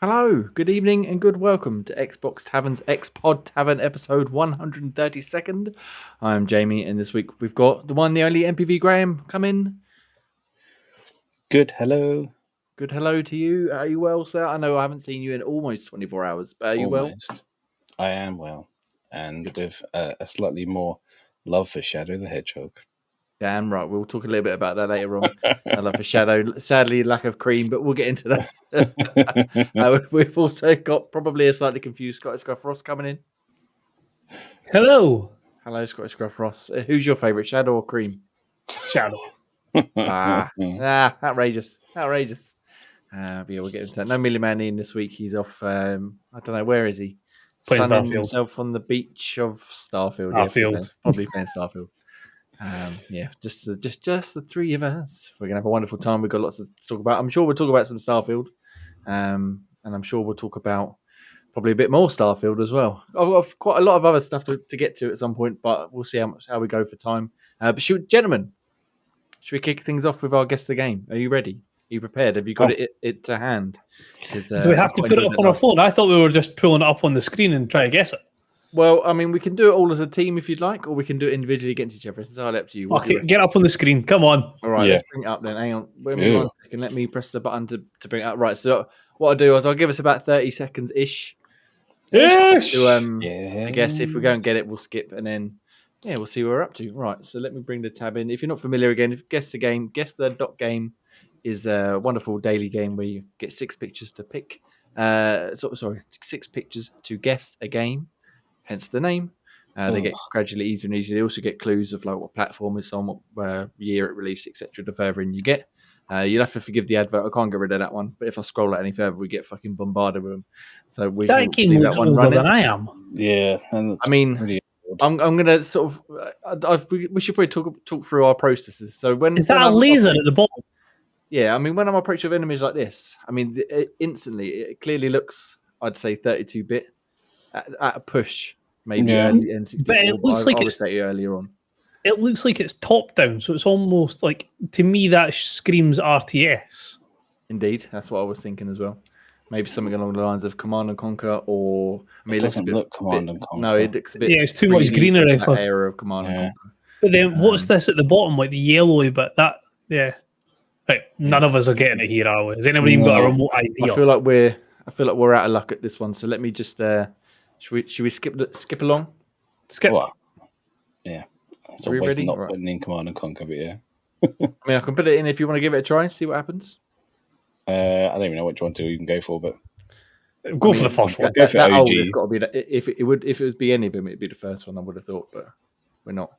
Hello, good evening, and good welcome to Xbox Tavern's X-Pod Tavern episode 132nd. I'm Jamie, and this week we've got the one, the only MPV Graham. Come in. Good hello. Good hello to you. Are you well, sir? I know I haven't seen you in almost 24 hours, but are you well? I am well, and with a slightly more love for Shadow the Hedgehog. Damn right. We'll talk a little bit about that later on. I love a Shadow. Sadly, lack of cream, but we'll get into that. We've also got probably a slightly confused Scottish Gruff Ross coming in. Hello. Hello, Scottish Gruff Ross. Who's your favourite, Shadow or cream? Shadow. Outrageous. But yeah, we'll get into that. No Millie Man in this week. He's off. I don't know, where is he? Playing Sunning Starfield. himself on the beach of Starfield. Starfield. Yeah, probably playing Starfield. Just the three of us. We're gonna have a wonderful time. We've got lots to talk about. I'm sure we'll talk about some Starfield, and I'm sure we'll talk about probably a bit more Starfield as well. I've got quite a lot of other stuff to get to at some point, but we'll see how we go for time. But gentlemen, should we kick things off with our guess the game? Are you ready? Are you prepared? Have you got it to hand? Do we have to put it up on our phone? I thought we were just pulling it up on the screen and try to guess it. Well, I mean, we can do it all as a team if you'd like, or we can do it individually against each other. It's entirely up to you. Okay, get up on the screen. Come on. All right, let's bring it up then. Hang on. Wait a minute, let me press the button to bring it up. Right, so what I'll do is I'll give us about 30 seconds-ish. I guess if we don't get it, we'll skip, and then, we'll see where we're up to. Right, so let me bring the tab in. If you're not familiar again, guess the game. Guess the .game is a wonderful daily game where you get 6 pictures to pick. 6 pictures to guess a game. Hence the name. They get gradually easier and easier. They also get clues of like what platform it's on, what year it released, etc. The further in you get, you'll have to forgive the advert. I can't get rid of that one. But if I scroll out any further, we get fucking bombarded with them. So that game looks older than I am. Yeah, I mean, I'm gonna sort of. We should probably talk through our processes. So is that a laser at the bottom? Yeah, I mean, when I'm approaching an image like this, I mean, instantly it clearly looks, I'd say, 32-bit. At a push, maybe early N64, but it looks like it's earlier on. It looks like it's top down, so it's almost like, to me, that screams RTS. Indeed, that's what I was thinking as well. Maybe something along the lines of Command and Conquer, or I mean, it doesn't look Command and Conquer. No, it looks a bit. Yeah, it's too much greener. That era of Command and Conquer. But then, what's this at the bottom, like the yellowy bit? That Right, none of us are getting it here, are we? Has anybody even got a remote idea? I feel like we're out of luck at this one. So let me just. Should we skip along? Skip. What? Yeah. So are we ready? Not putting in Command and Conquer, but yeah. I mean, I can put it in if you want to give it a try and see what happens. I don't even know which one to even go for, but go for the first one. Go for OG. It's got to be that. If it was be any of them, it'd be the first one. I would have thought, but we're not.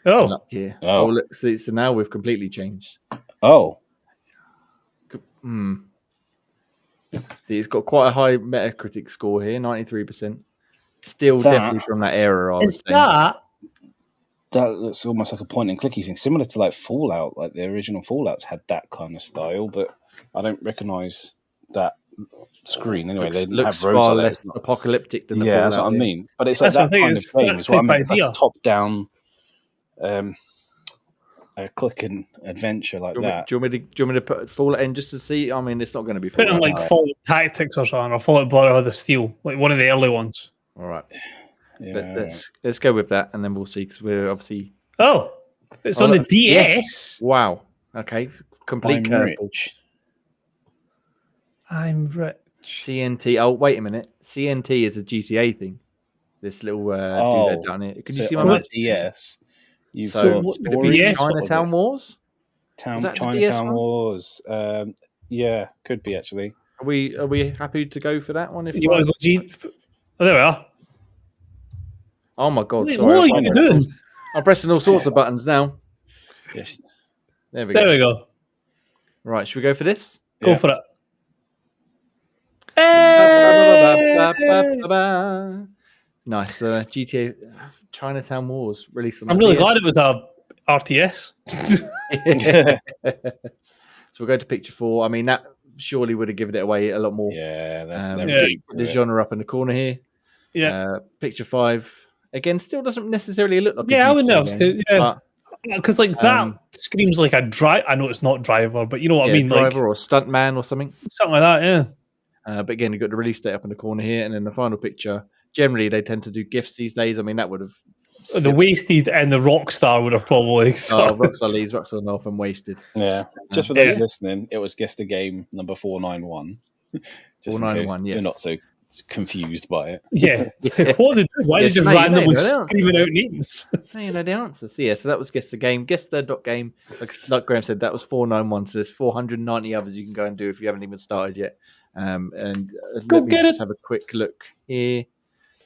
Oh, we're not here. Oh, look, see, so now we've completely changed. Oh. See, it's got quite a high Metacritic score here, 93%. Still definitely from that era, I would say. That looks almost like a point and clicky thing, similar to like Fallout. Like the original Fallouts had that kind of style, but I don't recognise that screen. Anyway, they looks far less apocalyptic than the Fallout. Yeah, that's what I mean. But it's like that kind of thing. It's what I mean. It's like a top-down clicking adventure like that. Do you want me to put Fallout in just to see? I mean, it's not going to be Fallout. Put in like Fallout Tactics or something, or Fallout Brotherhood of Steel, like one of the early ones. All right. Yeah, let's go with that, and then we'll see, because we're obviously. Oh, it's on the DS. Yeah. Wow. Okay. Complete curveball. I'm rich. CNT. Oh, wait a minute. CNT is a GTA thing. This little dude down here. Can you see my DS? Chinatown Wars? Chinatown Wars. Yeah, could be actually. Are we happy to go for that one? If you want to go, Gene? Oh, there we are. Oh my God! Wait, sorry, what are you doing? I'm pressing all sorts of buttons now. Yes. There we go. Right, should we go for this? Go for it. Nice. GTA Chinatown Wars released on. I'm really glad it was a RTS. So we'll go to picture 4. I mean, that surely would have given it away a lot more. Yeah, that's the genre up in the corner here. Yeah. Picture 5 again still doesn't necessarally look like. Yeah, I would know. Yeah. Because like that screams like a drive. I know it's not driver, but you know what I mean. Driver like or stuntman or something. Something like that. Yeah. But again, you've got the release date up in the corner here, and then the final picture. Generally, they tend to do GIFs these days. I mean, that would have The Wasted and the Rockstar would have probably. Rockstar Leeds, Rockstar North, and Wasted. Yeah. Just for those listening, it was Guess the Game number 491. Just 491, yes. You're not so confused by it. Yeah. What did why Yes, they just no, you know, randomly no, screaming out names? Now you know the answer. So yeah, so that was Guess the Game. Guess the dot game. Like Graham said, that was 491. So there's 490 others you can go and do if you haven't even started yet. And Go let me get just it. have a quick look here.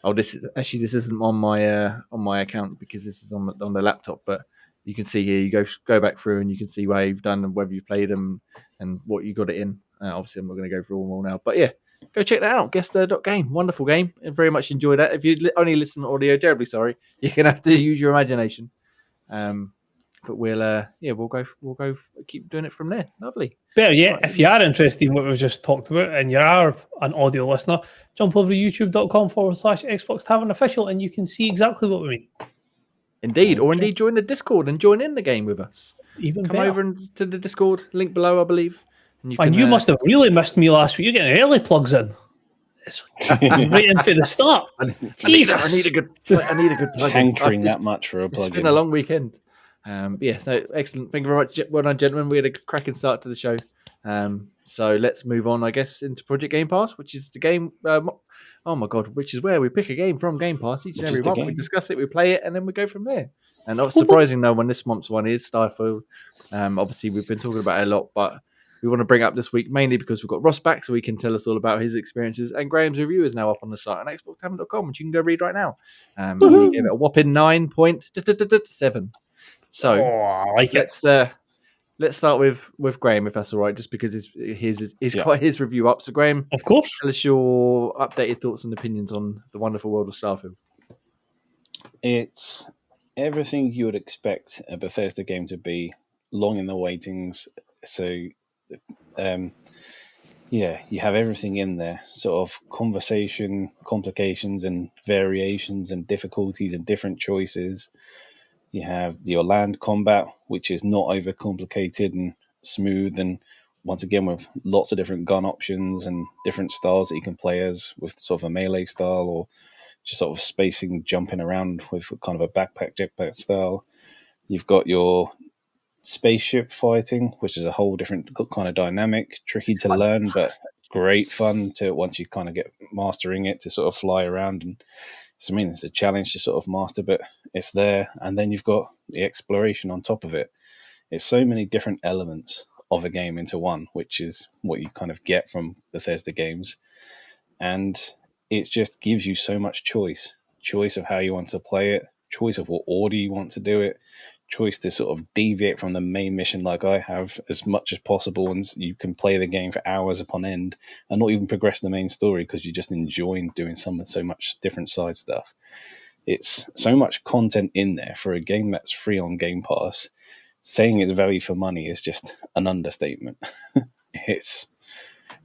Oh, this isn't on my account because this is on the laptop. But you can see here, you go back through and you can see where you've done and whether you played them and what you got it in. Obviously, I'm not going to go through all now, but yeah, go check that out. Guess the dot game, wonderful game. I very much enjoy that. If you only listen to audio, terribly sorry. You're gonna have to use your imagination. But we'll go keep doing it from there. Lovely. Better yet, if you are interested in what we've just talked about and you are an audio listener, jump over to youtube.com/Xbox Tavern Official and you can see exactly what we mean. Indeed, or indeed join the Discord and join in the game with us. Even Come better. over to the Discord, link below, I believe. And you must have really missed me last week. You're getting early plugs in. It's right in for the start. I need a good plug. Hankering that much for a plug. It's been a long weekend. Yeah, so excellent. Thank you very much. Well done, gentlemen. We had a cracking start to the show. So let's move on, I guess, into Project Game Pass, which is the game. Oh my God, which is where we pick a game from Game Pass each and every month. We discuss it, we play it, and then we go from there. And not surprising, no one this month's one is Starfield. Obviously, we've been talking about it a lot, but we want to bring up this week mainly because we've got Ross back, so he can tell us all about his experiences. And Graham's review is now up on the site on xboxtavern.com, which you can go read right now. He gave it a whopping 9.7. So I like let's start with Graham, if that's all right, just because he's got his review up. So Graham, of course, tell us your updated thoughts and opinions on the wonderful world of Starfield. It's everything you would expect a Bethesda game to be, long in the waitings. So, you have everything in there, sort of conversation, complications and variations and difficulties and different choices. You have your land combat, which is not overcomplicated and smooth, and once again with lots of different gun options and different styles that you can play as, with sort of a melee style or just sort of spacing, jumping around with kind of a backpack jetpack style. You've got your spaceship fighting, which is a whole different kind of dynamic, tricky to learn, but great fun to once you kind of get mastering it to sort of fly around. And so, I mean, it's a challenge to sort of master, but it's there. And then you've got the exploration on top of it. It's so many different elements of a game into one, which is what you kind of get from Bethesda games. And it just gives you so much choice of how you want to play it, choice of what order you want to do it, choice to sort of deviate from the main mission like I have as much as possible, and you can play the game for hours upon end and not even progress the main story because you just enjoy doing so much different side stuff. It's so much content in there for a game that's free on Game Pass. Saying it's value for money is just an understatement. It's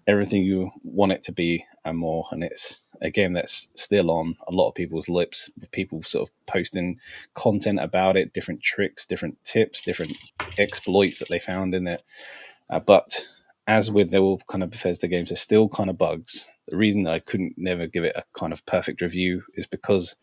everything you want it to be and more, and it's a game that's still on a lot of people's lips, with people sort of posting content about it, different tricks, different tips, different exploits that they found in it. But as with all kind of Bethesda games, there's still kind of bugs. The reason that I couldn't never give it a kind of perfect review is because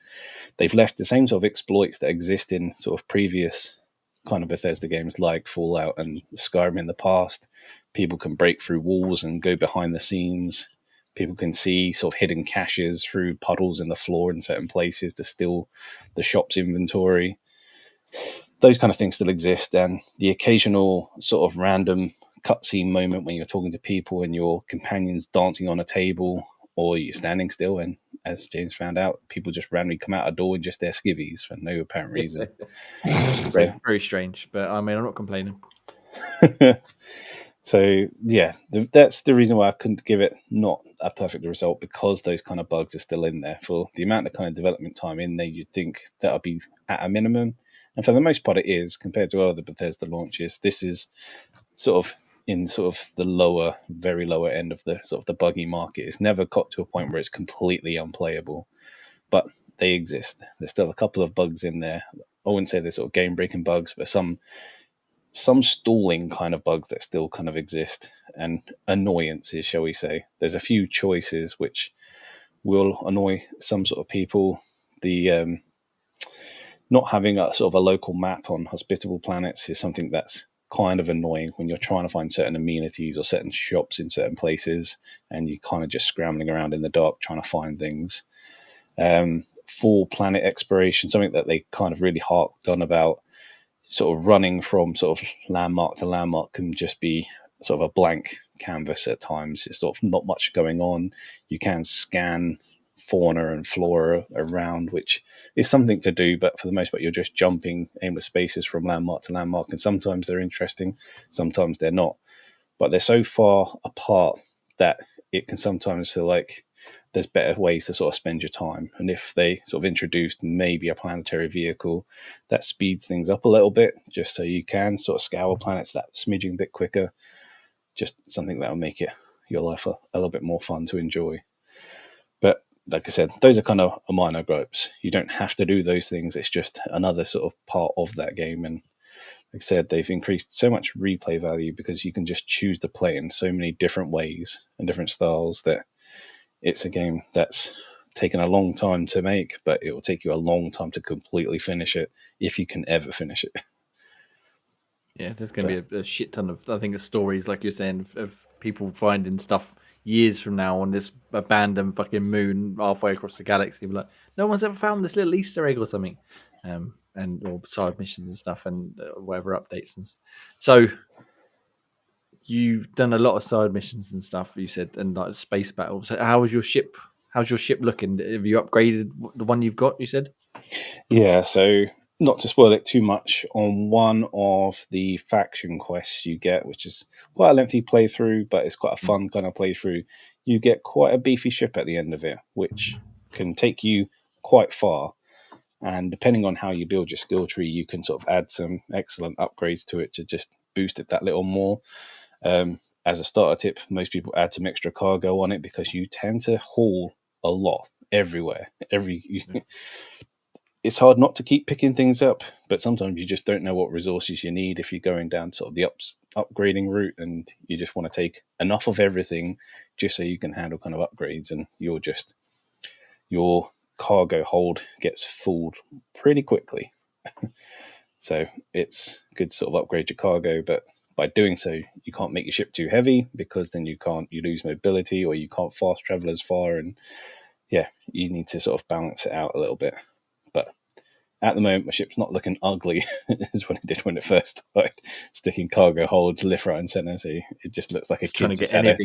they've left the same sort of exploits that exist in sort of previous kind of Bethesda games like Fallout and Skyrim in the past. People can break through walls and go behind the scenes. People can see sort of hidden caches through puddles in the floor in certain places to steal the shop's inventory. Those kind of things still exist, and the occasional sort of random cutscene moment when you're talking to people and your companion's dancing on a table or you're standing still, and as James found out, people just randomly come out a door in just their skivvies for no apparent reason. Very, very strange, but I mean, I'm not complaining. So, yeah, that's the reason why I couldn't give it not a perfect result, because those kind of bugs are still in there. For the amount of kind of development time in there, you'd think that'll be at a minimum. And for the most part, it is, compared to other Bethesda launches. This is sort of in sort of the lower, very lower end of the sort of the buggy market. It's never got to a point where it's completely unplayable, but they exist. There's still a couple of bugs in there. I wouldn't say they're sort of game-breaking bugs, but some some stalling kind of bugs that still kind of exist, and annoyances, shall we say. There's a few choices which will annoy some sort of people. The not having a sort of a local map on hospitable planets is something that's kind of annoying when you're trying to find certain amenities or certain shops in certain places, and you're kind of just scrambling around in the dark trying to find things. For planet exploration, something that they kind of really harked on about, sort of running from sort of landmark to landmark can just be sort of a blank canvas at times. It's sort of not much going on. You can scan fauna and flora around, which is something to do, but for the most part you're just jumping aimless spaces from landmark to landmark, and sometimes they're interesting, sometimes they're not, but they're so far apart that it can sometimes feel like there's better ways to sort of spend your time. And if they sort of introduced maybe a planetary vehicle that speeds things up a little bit, just so you can sort of scour planets that smidging bit quicker, just something that will make your life a little bit more fun to enjoy. But like I said, those are kind of minor gripes. You don't have to do those things. It's just another sort of part of that game. And like I said, they've increased so much replay value because you can just choose to play in so many different ways and different styles that it's a game that's taken a long time to make, but it will take you a long time to completely finish it, if you can ever finish it. Yeah, there's going to be a shit ton of, I think, of stories, like you're saying, of people finding stuff years from now on this abandoned fucking moon halfway across the galaxy. Like, no one's ever found this little Easter egg or something, and or side missions and stuff, and whatever updates. And so you've done a lot of side missions and stuff, you said, and like space battles. So how's your ship looking? Have you upgraded the one you've got, you said? Yeah, so not to spoil it too much, on one of the faction quests you get, which is quite a lengthy playthrough, but it's quite a fun kind of playthrough, you get quite a beefy ship at the end of it, which can take you quite far. And depending on how you build your skill tree, you can sort of add some excellent upgrades to it to just boost it that little more. As a starter tip, most people add some extra cargo on it because you tend to haul a lot everywhere. It's hard not to keep picking things up, but sometimes you just don't know what resources you need if you're going down sort of the upgrading route, and you just want to take enough of everything just so you can handle kind of upgrades, and your cargo hold gets full pretty quickly. So it's good to sort of upgrade your cargo, but by doing so, you can't make your ship too heavy because then you lose mobility, or you can't fast travel as far, and yeah, you need to sort of balance it out a little bit. But at the moment, my ship's not looking ugly as when it did when it first started sticking cargo holds left, right, and centre. So it just looks like a kid just had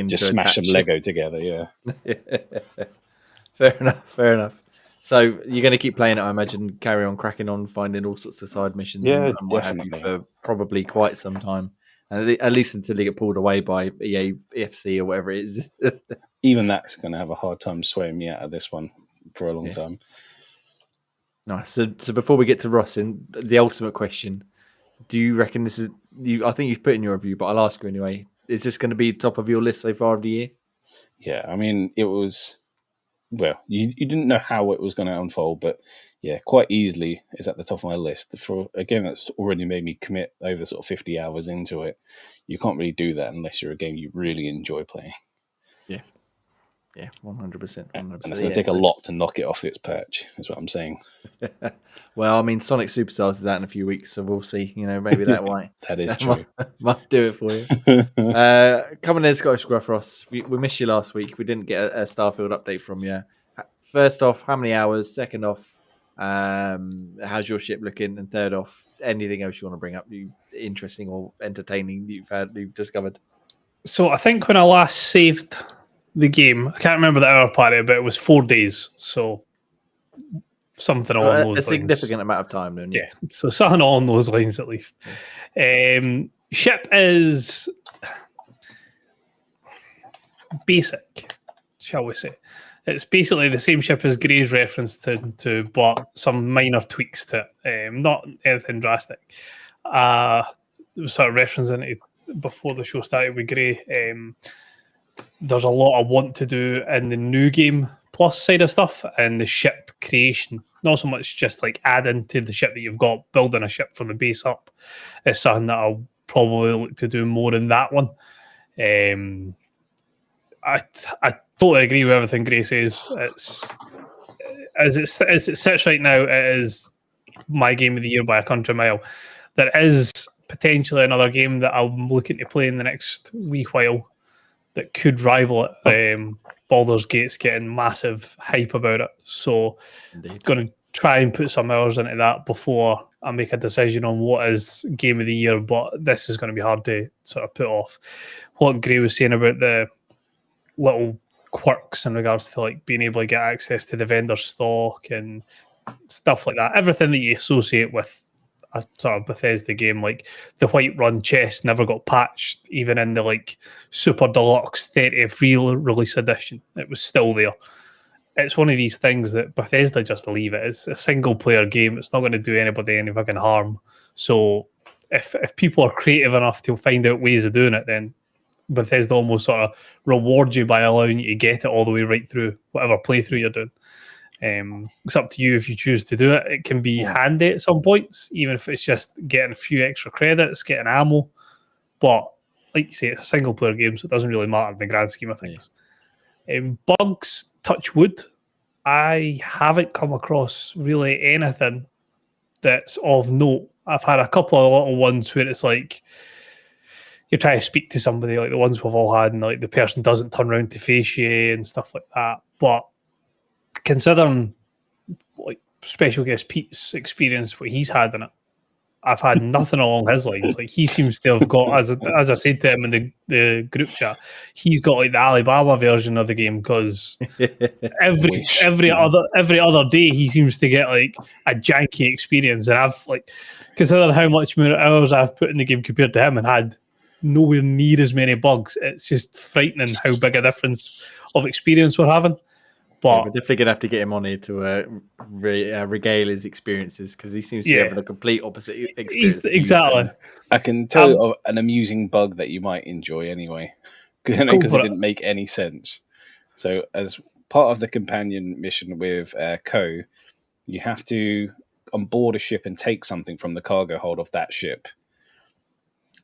just smash some Lego together. Yeah. Fair enough. So you're going to keep playing it, I imagine, carry on cracking on, finding all sorts of side missions and what have you for probably quite some time. And at least until they get pulled away by EA, FC or whatever it is. Even that's going to have a hard time swaying me out of this one for a long time. Nice. So before we get to Rossin, the ultimate question, do you reckon this is... I think you've put in your review, but I'll ask you anyway. Is this going to be top of your list so far of the year? Yeah, I mean, it was... Well, you didn't know how it was going to unfold, but yeah, quite easily is at the top of my list. For a game that's already made me commit over sort of 50 hours into it, you can't really do that unless you're a game you really enjoy playing. Yeah, 100%. And it's going to take a lot to knock it off its perch, is what I'm saying. Well, I mean, Sonic Superstars is out in a few weeks, so we'll see. Maybe that might. That is true. Might do it for you. Coming in, Scottish Gruff Ross. We missed you last week. We didn't get a Starfield update from you. First off, how many hours? Second off, how's your ship looking? And third off, anything else you want to bring up? Interesting or entertaining you've discovered? So I think when I last saved the game, I can't remember the hour part of it, but it was 4 days. So something along those lines. A significant amount of time, then. Yeah, so something along those lines at least. Ship is basic, shall we say. It's basically the same ship as Gray's reference to but some minor tweaks to it. Not anything drastic. Sort of referencing it before the show started with Gray. there's a lot I want to do in the new game plus side of stuff and the ship creation. Not so much just like adding to the ship that you've got, building a ship from the base up. It's something that I'll probably look to do more in that one. I totally agree with everything Gray says. It's as it sits right now, it is my game of the year by a country mile. There is potentially another game that I'm looking to play in the next wee while that could rival it. Baldur's Gate's getting massive hype about it, so going to try and put some hours into that before I make a decision on what is game of the year. But this is going to be hard to sort of put off. What Gray was saying about the little quirks in regards to like being able to get access to the vendor stock and stuff like that, everything that you associate with a sort of Bethesda game, like the Whiterun chest never got patched, even in the like super deluxe 30th re-release edition. It was still there. It's one of these things that Bethesda just leave it. It's a single player game. It's not going to do anybody any fucking harm. So if people are creative enough to find out ways of doing it, then Bethesda almost sort of rewards you by allowing you to get it all the way right through whatever playthrough you're doing. It's up to you if you choose to do it. It can be handy at some points, even if it's just getting a few extra credits, getting ammo. But like you say, it's a single player game, so it doesn't really matter in the grand scheme of things. Bugs, touch wood. I haven't come across really anything that's of note. I've had a couple of little ones where it's like you try to speak to somebody, like the ones we've all had, and like the person doesn't turn around to face you and stuff like that. But considering like special guest Pete's experience, what he's had in it, I've had nothing along his lines. Like he seems to have got, as I said to him in the group chat, he's got like the Alibaba version of the game because every other day he seems to get like a janky experience, and I've like considering how much more hours I've put in the game compared to him and had nowhere near as many bugs. It's just frightening how big a difference of experience we're having. But we're definitely going to have to get him on here to regale his experiences because he seems to have the complete opposite experience. Exactly. I can tell you of an amusing bug that you might enjoy anyway, because it didn't make any sense. So as part of the companion mission with Co, you have to onboard a ship and take something from the cargo hold of that ship.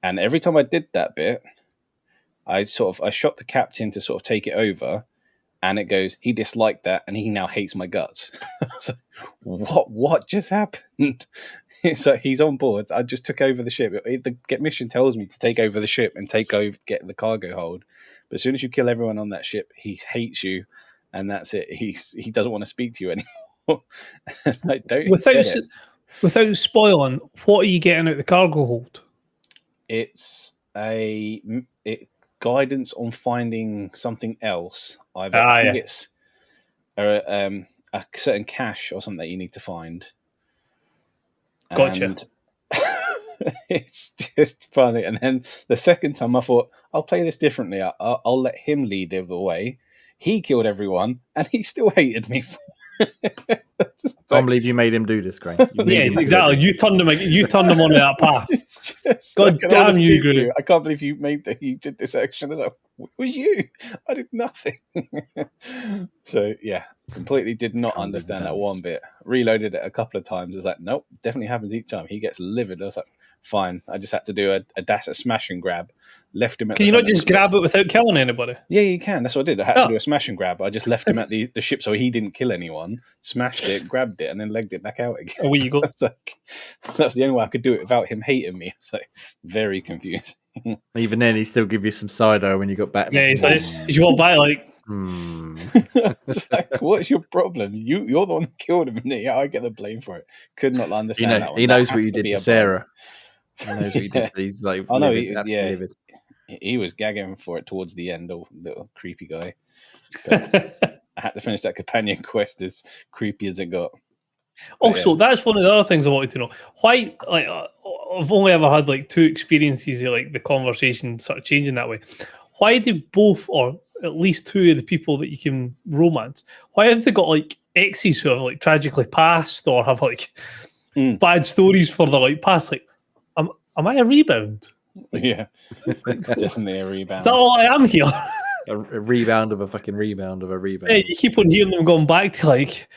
And every time I did that bit, I shot the captain to sort of take it over. And it goes, he disliked that, and he now hates my guts. I was like, what just happened? It's like, he's on board. I just took over the ship. The mission tells me to take over the ship and get the cargo hold. But as soon as you kill everyone on that ship, he hates you, and that's it. He doesn't want to speak to you anymore. I don't without spoiling, what are you getting out the cargo hold? It's guidance on finding something else. I think it's a certain cache or something that you need to find. Gotcha. And it's just funny. And then the second time I thought, I'll play this differently. I'll let him lead the way. He killed everyone and he still hated me for I can't believe you made him do this, Grant. Yeah, exactly. You turned him onto that path. God damn you, Gru. I can't believe you did this action. I was like, it was you. I did nothing. So yeah, completely did not understand that one bit. Reloaded it a couple of times. It's like, nope, definitely happens each time. He gets livid. I was like, fine. I just had to do a smash and grab. Left him at. Can you not just grab it without killing anybody? Yeah, you can. That's what I did. I had to do a smash and grab. I just left him at the ship so he didn't kill anyone. Smashed it, grabbed it, and then legged it back out again. Away you go. That's the only way I could do it without him hating me. So very confused. Even then, he still give you some side eye when you got back. Yeah, he's like, you walk by like. It's like, what's your problem? You're the one that killed him, and I get the blame for it. Could not understand that one. He knows what you did to Sarah. He knows what you did. He's like, I know. Livid. He was gagging for it towards the end, little creepy guy. But I had to finish that companion quest as creepy as it got. Also, that's one of the other things I wanted to know. Why, like, I've only ever had like two experiences of like the conversation sort of changing that way. Why do both, or at least two of the people that you can romance, why have they got like exes who have like tragically passed or have like bad stories for their like past? Like, am I a rebound? Yeah, definitely a rebound. Is that all I am here? A rebound of a fucking rebound of a rebound. Yeah, you keep on hearing them going back to like,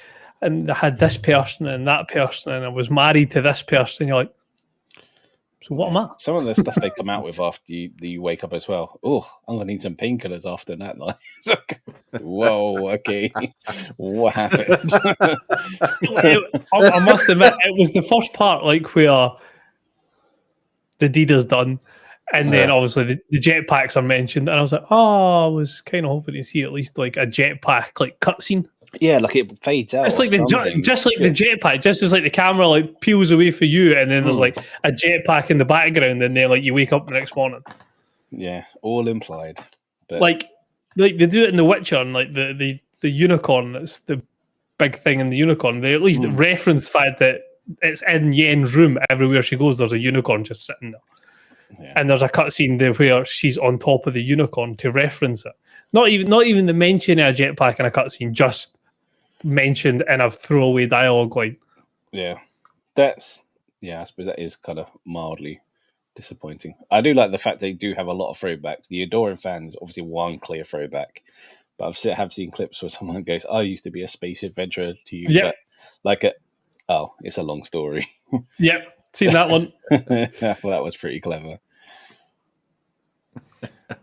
and I had this person and that person, and I was married to this person. And you're like, so what am I? Some of the stuff they come out with after you wake up as well. Oh, I'm gonna need some painkillers after that night. It's like, whoa, okay, what happened? I must admit, it was the first part like where the deed is done, and then obviously the jetpacks are mentioned, and I was like, oh, I was kind of hoping to see at least like a jetpack like cutscene. Yeah, like it fades out. It's like the jetpack, just as like the camera like peels away for you, and then there's like a jetpack in the background, and then like you wake up the next morning. Yeah, all implied. But Like they do it in The Witcher, and like the unicorn. That's the big thing in the unicorn. They at least reference the fact that it's in Yen's room. Everywhere she goes, there's a unicorn just sitting there, and there's a cutscene there where she's on top of the unicorn to reference it. Not even the mention of a jetpack in a cutscene, just mentioned in a throwaway dialogue line. Yeah, I suppose that is kind of mildly disappointing. I do like the fact they do have a lot of throwbacks. The Adoring fan is obviously one clear throwback, but I have seen clips where someone goes, "I used to be a space adventurer to you," but like it's a long story. Yep, seen that one. Well, that was pretty clever.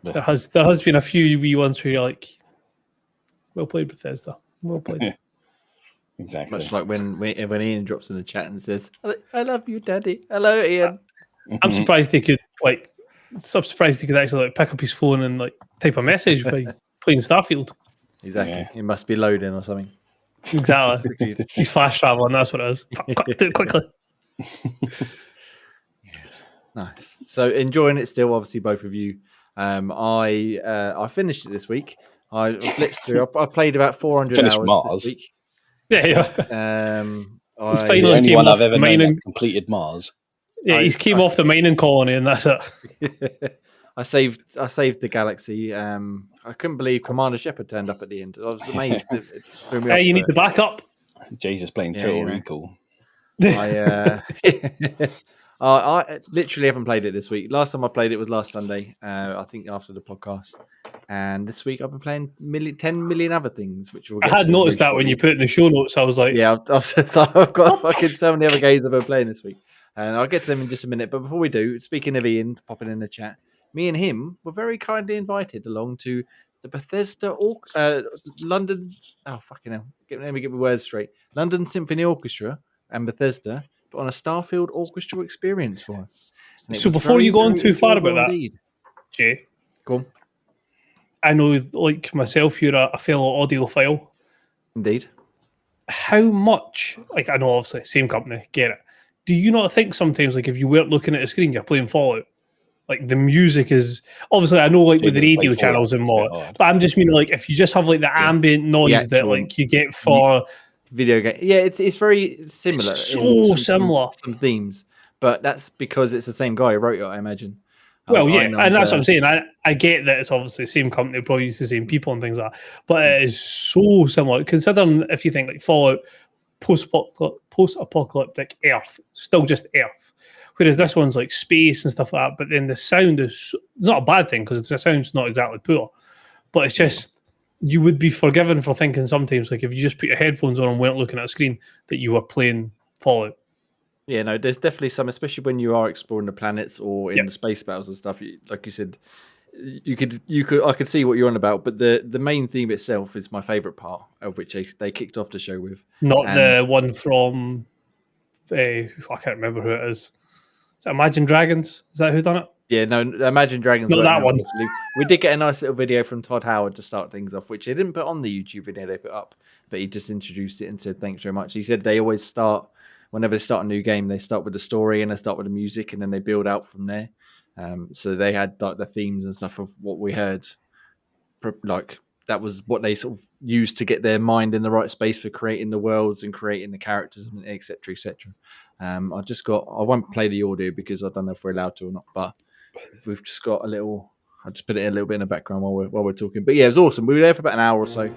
But There has been a few wee ones where you're like, well played, Bethesda. Well played. Exactly. Much like when Ian drops in the chat and says, "I love you, Daddy." Hello, Ian. I'm surprised he could actually like pick up his phone and like type a message by playing Starfield. Exactly. Yeah. He must be loading or something. Exactly. He's fast traveling. That's what it is. Do it quickly. Yes. Nice. So enjoying it still, obviously, both of you. I finished it this week. I blitzed through. I played about 400 Finished hours Mars. this week. Yeah. He's finally the only came one off I've ever the known mining. that completed Mars. Yeah, he's came off the mining colony, and that's it. I saved the galaxy. I couldn't believe Commander Shepard turned up at the end. I was amazed. It just threw me off. Hey, you need the backup. Jesus playing Total Recall. I literally haven't played it this week. Last time I played it was last Sunday, I think after the podcast. And this week I've been playing 10 million other things, which I had noticed that when you put it in the show notes. I was like, yeah, I've got fucking so many other games I've been playing this week. And I'll get to them in just a minute. But before we do, speaking of Ian popping in the chat, me and him were very kindly invited along to the Bethesda London. Oh, fucking hell. Let me get my words straight. London Symphony Orchestra and Bethesda put on a Starfield orchestral experience for us. So before you go on too far about that, indeed. Jay, Go on. I know, like myself, you're a fellow audiophile. Indeed. How much, like I know obviously, same company, get it. Do you not think sometimes, like if you weren't looking at a screen, you're playing Fallout? Like the music is obviously, I know, like with the radio channels and more, but I'm just meaning like if you just have like the ambient noise that like you get for video game. Yeah, it's very similar. It's so similar. Some themes, but that's because it's the same guy who wrote it, I imagine. Well, yeah, and that's what I'm saying. I get that it's obviously the same company, probably use the same people and things like that, but it is so similar. Considering if you think like Fallout, post-apocalyptic Earth, still just Earth, whereas this one's like space and stuff like that. But then the sound is not a bad thing because the sound's not exactly poor, but it's just you would be forgiven for thinking sometimes like if you just put your headphones on and weren't looking at a screen that you were playing Fallout. Yeah, no, there's definitely some, especially when you are exploring the planets or in the space battles and stuff. Like you said, I could see what you're on about, but the main theme itself is my favorite part, of which they kicked off the show with. Not the one from I can't remember who it is. Is it Imagine Dragons? Is that who done it? Yeah, no, Imagine Dragons. Not that one. We did get a nice little video from Todd Howard to start things off, which they didn't put on the YouTube video they put up, but he just introduced it and said thanks very much. He said they always start, whenever they start a new game, they start with the story and they start with the music and then they build out from there. So they had like the themes and stuff of what we heard, like that was what they sort of used to get their mind in the right space for creating the worlds and creating the characters, etc., etc. I won't play the audio because I don't know if we're allowed to or not, but we've just got a little. I just put it a little bit in the background while we're talking. But yeah, it was awesome. We were there for about an hour or so.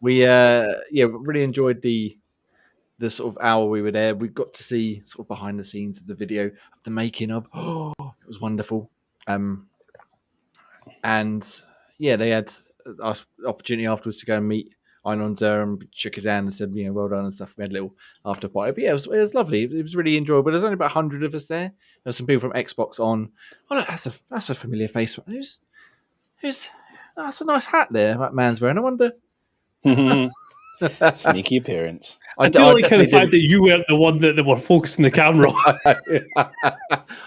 We really enjoyed the the sort of hour we were there, we got to see sort of behind the scenes of the video of the making of. Oh, it was wonderful. And yeah, they had us opportunity afterwards to go and meet Einon Zer and shook his hand and said, well done and stuff. We had a little after party. But yeah, it was lovely. It was really enjoyable. There's only about 100 of us there. There's some people from Xbox on. Oh, look, that's a familiar face. Who's that's a nice hat there that man's wearing. I wonder. Sneaky appearance. I do like the fact that you weren't the one that they were focusing the camera on.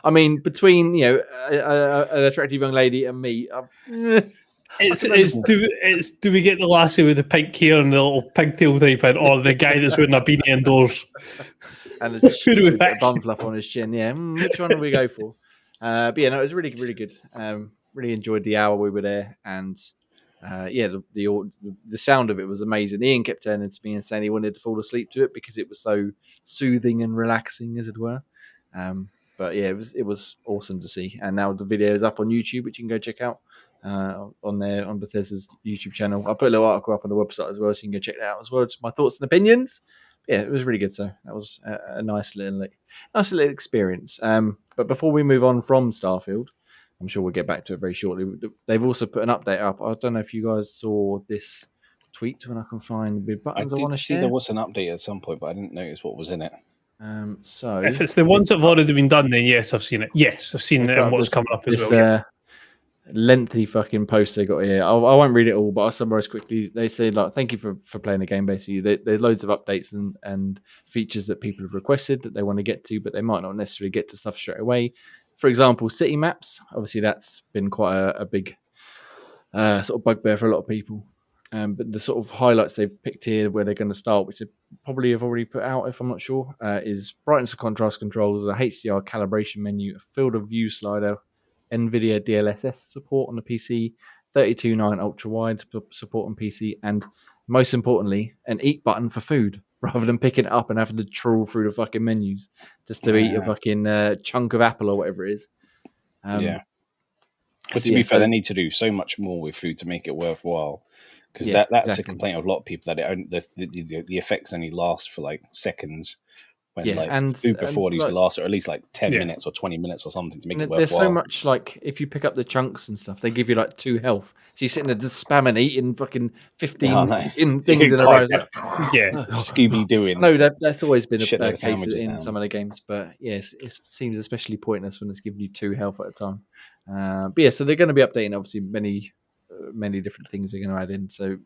I mean, between an attractive young lady and me, it's do we get the lassie with the pink hair and the little pigtail type in, or the guy that's wearing a beanie indoors and a bum fluff on his chin? Yeah, which one do we go for? But yeah, no, it was really, really good. Really enjoyed the hour we were there, and the sound of it was amazing. Ian kept turning to me and saying he wanted to fall asleep to it because it was so soothing and relaxing, as it were. But yeah, it was awesome to see. And now the video is up on YouTube, which you can go check out on Bethesda's YouTube channel. I'll put a little article up on the website as well, so you can go check that out as well. Just my thoughts and opinions. Yeah, it was really good. So that was a nice little experience. But before we move on from Starfield, I'm sure we'll get back to it very shortly. They've also put an update up. I don't know if you guys saw this tweet when I can find the buttons I want to share. There was an update at some point, but I didn't notice what was in it. So if it's the ones that have already been done, then yes, I've seen it. Yes, I've seen it and what's coming up as well. Lengthy fucking post they got here. I won't read it all, but I'll summarize quickly. They say, thank you for playing the game, basically. There's loads of updates and features that people have requested that they want to get to, but they might not necessarily get to stuff straight away. For example, city maps. Obviously, that's been quite a big sort of bugbear for a lot of people. But the sort of highlights they've picked here where they're going to start, which they probably have already put out, if I'm not sure, is brightness and contrast controls, a HDR calibration menu, a field of view slider, NVIDIA DLSS support on the PC, 32:9 ultra wide support on PC, and most importantly, an eat button for food rather than picking it up and having to trawl through the fucking menus just to eat a fucking chunk of apple or whatever it is. But to be fair, they need to do so much more with food to make it worthwhile. Because that's exactly a complaint of a lot of people, that the effects only last for like seconds. When food before used to last for at least like 10 minutes or 20 minutes or something to make it worthwhile. There's so much, like, if you pick up the chunks and stuff, they give you like 2 health. So you're sitting there just spamming eating fucking 15 things in a row. Scooby doing. No, that's always been a case in some of the games. But yes, it seems especially pointless when it's giving you 2 health at a time. But yeah, so they're going to be updating obviously many different things they're going to add in. So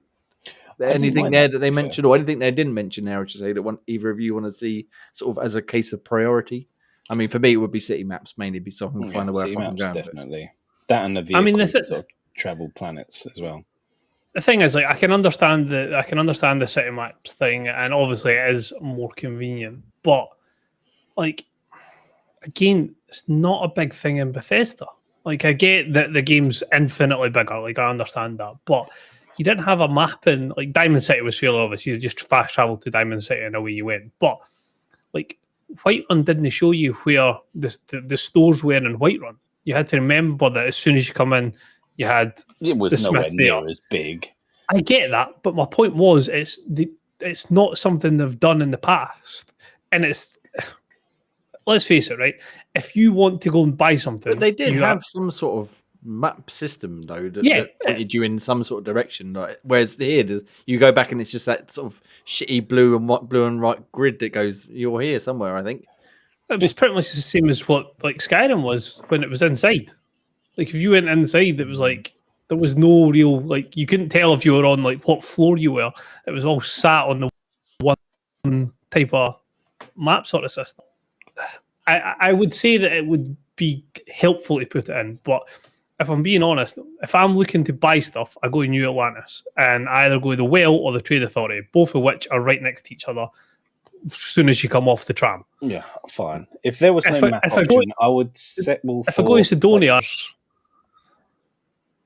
anything there that they mentioned, or anything they didn't mention there, I should say, that either of you want to see sort of as a case of priority? I mean, for me, it would be city maps mainly, so I can find a way I can go. Definitely. That and the vehicle sort of travel planets as well. The thing is, like, I can understand the city maps thing, and obviously it is more convenient. But like, again, it's not a big thing in Bethesda. Like, I get that the game's infinitely bigger. Like, I understand that, but you didn't have a map in, like, Diamond City was fairly obvious. You just fast traveled to Diamond City and away you went. But like, Whiterun didn't show you where the stores were in Whiterun. You had to remember that as soon as you come in, you had it was the nowhere Smith near there. As big. I get that, but my point was it's not something they've done in the past, and it's, let's face it, right? If you want to go and buy something, but they did have some sort of map system though that pointed you in some sort of direction, like, whereas here you go back and it's just that sort of shitty blue and white grid that goes, you're here somewhere. I think it was pretty much the same as what like Skyrim was when it was inside. Like, if you went inside, it was like there was no real, like, you couldn't tell if you were on like what floor you were. It was all sat on the one type of map sort of system. I would say that it would be helpful to put it in, but if I'm being honest, if I'm looking to buy stuff, I go to New Atlantis and I either go to the Well or the Trade Authority, both of which are right next to each other as soon as you come off the tram. Yeah, fine. If there was no map option, I would settle for... If I go to Sidonia,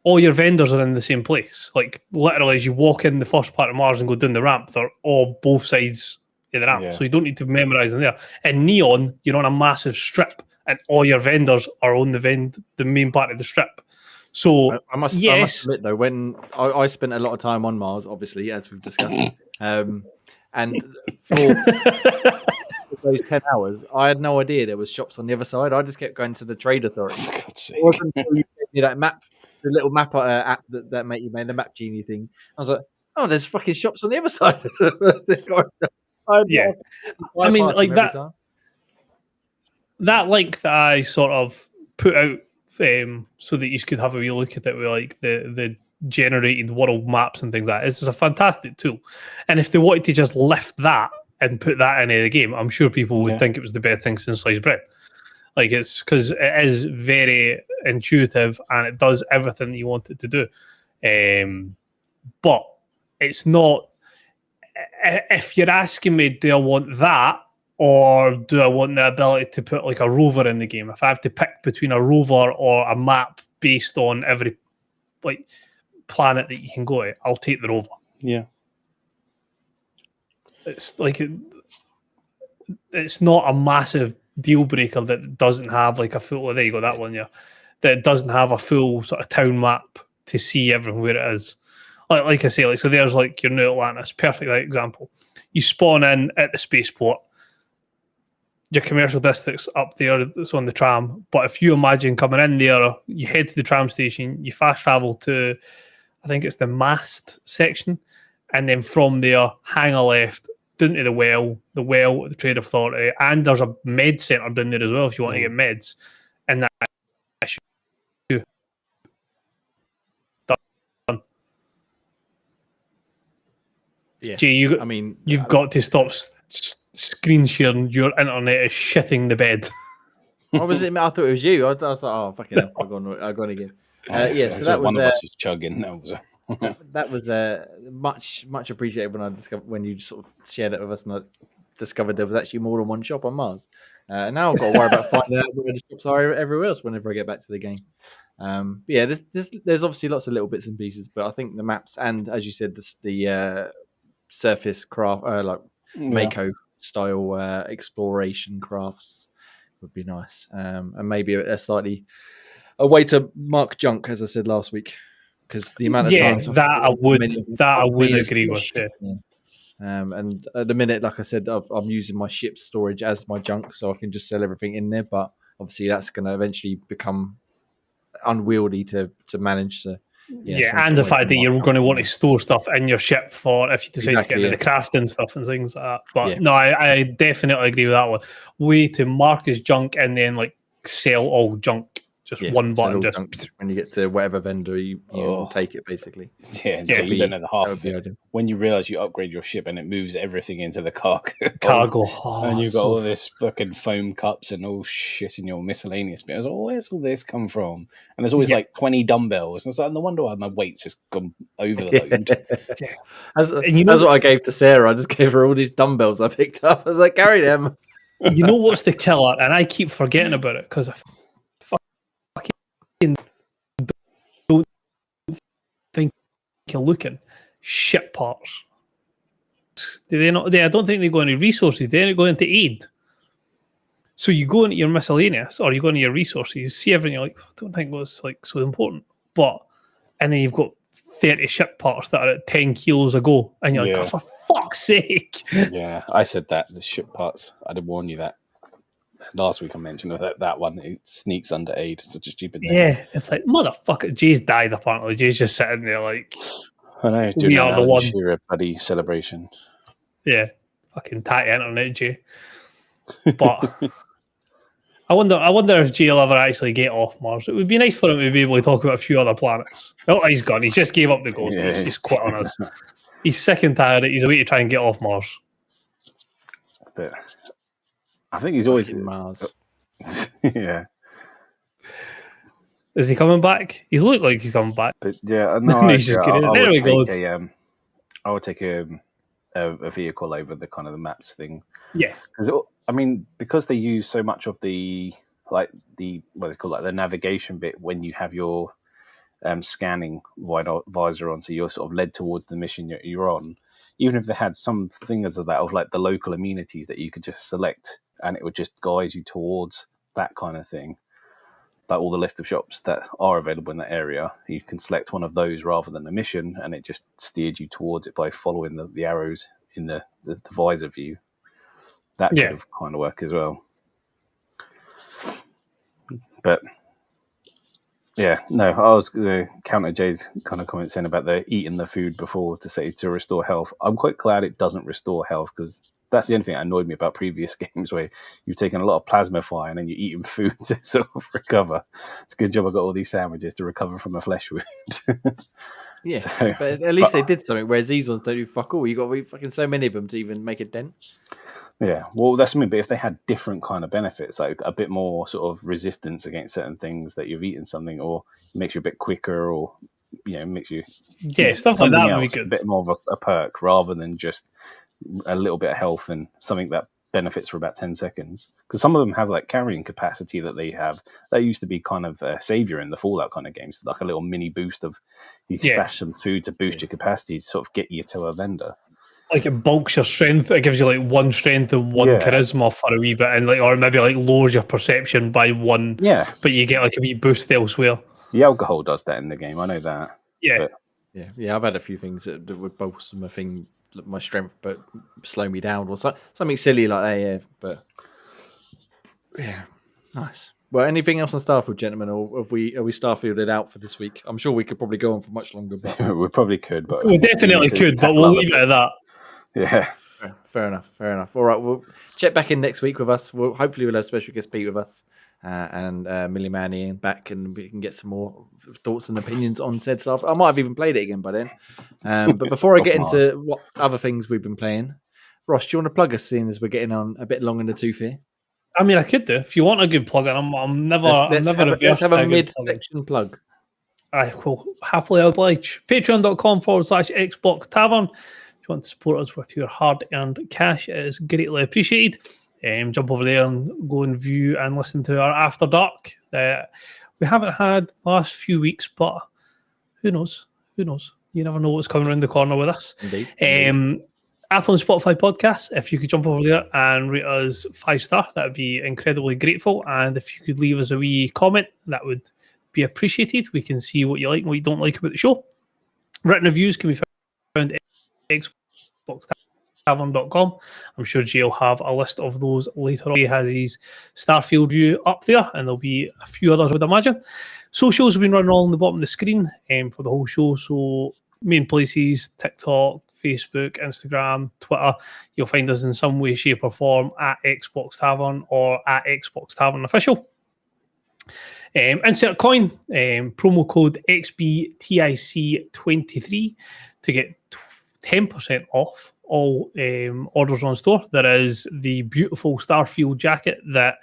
all your vendors are in the same place. Like, literally, as you walk in the first part of Mars and go down the ramp, they're all both sides of the ramp. So you don't need to memorise them there. In Neon, you're on a massive strip and all your vendors are on the main part of the strip. So I must admit though, when I spent a lot of time on Mars, obviously, as we've discussed, and And for those 10 hours, I had no idea there was shops on the other side. I just kept going to the trade authority. For God's sake. It wasn't until you gave me that map, the little map app that mate you made, the map genie thing. I was like, oh, there's fucking shops on the other side. Yeah. I mean, like that link that I sort of put out so that you could have a wee look at it with like the generated world maps and things like that. It's just a fantastic tool. And if they wanted to just lift that and put that into the game, I'm sure people would think it was the best thing since sliced bread. Like, it's because it is very intuitive and it does everything you want it to do. But it's not. If you're asking me, do I want that or do I want the ability to put like a rover in the game? If I have to pick between a rover or a map based on every like planet that you can go to, I'll take the rover. Yeah. It's like it's not a massive deal breaker that doesn't have like a full. There you go, that one, yeah. That doesn't have a full sort of town map to see everywhere it is. Like I say, like so, there's like your New Atlantis, perfect example. You spawn in at the spaceport. Your commercial district's up there, it's on the tram. But if you imagine coming in there, you head to the tram station, you fast travel to, I think it's the mast section, and then from there, hang a left, down to the well, the trade authority, and there's a med centre down there as well if you want to get meds. And that you done. Yeah. Jay, you've got to stop screen sharing. Your internet is shitting the bed. What was it? I thought it was you. I was like, oh, fucking hell, I'm going again. Yeah, so that was one of us was chugging. That was much appreciated when you sort of shared it with us, and I discovered there was actually more than one shop on Mars. Now I've got to worry about finding out where the shops are everywhere else whenever I get back to the game. Yeah, there's obviously lots of little bits and pieces, but I think the maps and, as you said, the surface craft, like Mako style exploration crafts would be nice, and maybe a way to mark junk, as I said last week. Because the amount of times I would agree with it. Yeah. And at the minute, like I said, I'm using my ship's storage as my junk, so I can just sell everything in there. But obviously, that's going to eventually become unwieldy to manage. So, and the fact that you're going to want to store stuff in your ship for if you decide to get into the crafting stuff and things like that. But no, I definitely agree with that one. Way to mark as junk and then like sell all junk. Just one button. Just when you get to whatever vendor, you take it basically. Yeah, you don't know the half of it. When you realise you upgrade your ship and it moves everything into the cargo. And you've got all this fucking foam cups and all shit in your miscellaneous bit. I was like, where's all this come from? And there's always like 20 dumbbells. And it's like, no wonder why my weight's just gone over the load. That's what I gave to Sarah. I just gave her all these dumbbells I picked up. I was like, carry them. You know what's the killer? And I keep forgetting about it because don't think you're looking shit parts. Do they not? I don't think they go into resources. They go into aid. So you go into your miscellaneous, or you go into your resources. You see everything. You're like, I don't think it was like so important. And then you've got 30 ship parts that are at 10 kilos a go, and you're like, oh, for fuck's sake! Yeah, I said that the ship parts. I did warn you that. Last week I mentioned that one. It sneaks under aid. It's such a stupid thing. Yeah, it's like, motherfucker. Jay's died apparently. Jay's just sitting there like, I know. We are the one. Sheer bloody celebration. Yeah, fucking tatty internet, Jay. But I wonder if Jay will ever actually get off Mars. It would be nice for him to be able to talk about a few other planets. Oh, he's gone. He just gave up the ghost. Yeah, he's quit on us. He's sick and tired. He's away to try and get off Mars. But I think he's always in Mars. Yeah. Is he coming back? He's looked like he's coming back. But yeah, no, he's just kidding. There we go. I would take a vehicle over the kind of the maps thing. Yeah. Because they use so much of the what they call the navigation bit when you have your scanning visor on, so you're sort of led towards the mission you're on. Even if they had some things of that, of like the local amenities that you could just select and it would just guide you towards that kind of thing. Like all the list of shops that are available in that area, you can select one of those rather than a mission, and it just steered you towards it by following the arrows in the visor view. That could have kind of worked as well. But yeah, no, I was going to counter Jay's kind of comment saying about the eating the food before to restore health. I'm quite glad it doesn't restore health, because that's the only thing that annoyed me about previous games where you've taken a lot of plasma fire and then you're eating food to sort of recover. It's a good job I got all these sandwiches to recover from a flesh wound. Yeah, but at least they did something, whereas these ones don't do fuck all. You got fucking so many of them to even make a dent. Yeah, well, that's something. But if they had different kind of benefits, like a bit more sort of resistance against certain things that you've eaten something, or makes you a bit quicker, or makes you stuff like that would be good. A bit more of a perk rather than just a little bit of health and something that benefits for about 10 seconds. Because some of them have like carrying capacity that they have. That used to be kind of a savior in the Fallout kind of games, like a little mini boost of you stash some food to boost your capacity to sort of get you to a vendor. Like it bulks your strength. It gives you like 1 strength and 1 charisma for a wee bit, and or maybe like lowers your perception by 1. Yeah, but you get like a wee boost elsewhere. The alcohol does that in the game. I know that. Yeah, yeah. I've had a few things that would bolster my strength, but slow me down, or something silly like that. Yeah, but yeah, nice. Well, anything else on Starfield, gentlemen, or are we Starfielded out for this week? I'm sure we could probably go on for much longer. But we probably could, but we definitely could. But we'll leave it at that. Yeah. Fair enough. All right, we'll check back in next week with us. Hopefully we'll have special guest Pete with us and Millie Manny back, and we can get some more thoughts and opinions on said stuff. I might have even played it again by then. But before I get into what other things we've been playing, Ross, do you want to plug us, seeing as we're getting on a bit long in the tooth here? I mean, I could do if you want a good plug. I'm never. Let's have a mid-section plug. I will happily oblige. Patreon.com/Xbox Tavern. If you want to support us with your hard-earned cash, it is greatly appreciated. Jump over there and go and view and listen to our After Dark. We haven't had the last few weeks, but who knows? You never know what's coming around the corner with us. Indeed. Apple and Spotify podcasts, if you could jump over there and rate us 5-star, that would be incredibly grateful. And if you could leave us a wee comment, that would be appreciated. We can see what you like and what you don't like about the show. Written reviews can be found at xboxtavern.com. I'm sure Jay will have a list of those later on. He has his Starfield view up there, and there'll be a few others, I would imagine. Socials have been running along the bottom of the screen for the whole show. So main places, TikTok, Facebook, Instagram, Twitter. You'll find us in some way, shape, or form at Xbox Tavern or at Xbox Tavern Official. Insert coin, promo code XBTIC23 to get 10% off all orders on store. There is the beautiful Starfield jacket that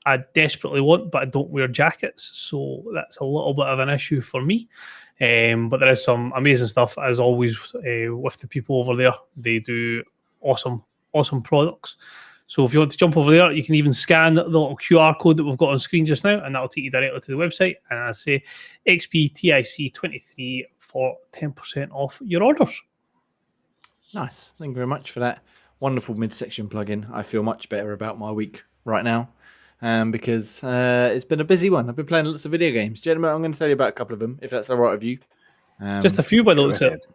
I desperately want, but I don't wear jackets, so that's a little bit of an issue for me. But there is some amazing stuff, as always, with the people over there. They do awesome products. So if you want to jump over there, you can even scan the little QR code that we've got on screen just now, and that'll take you directly to the website. And I say XBTIC23 for 10% off your orders. Nice. Thank you very much for that wonderful midsection plug-in. I feel much better about my week right now because it's been a busy one. I've been playing lots of video games. Gentlemen, I'm going to tell you about a couple of them, if that's all right with you. Just a few by the looks of it.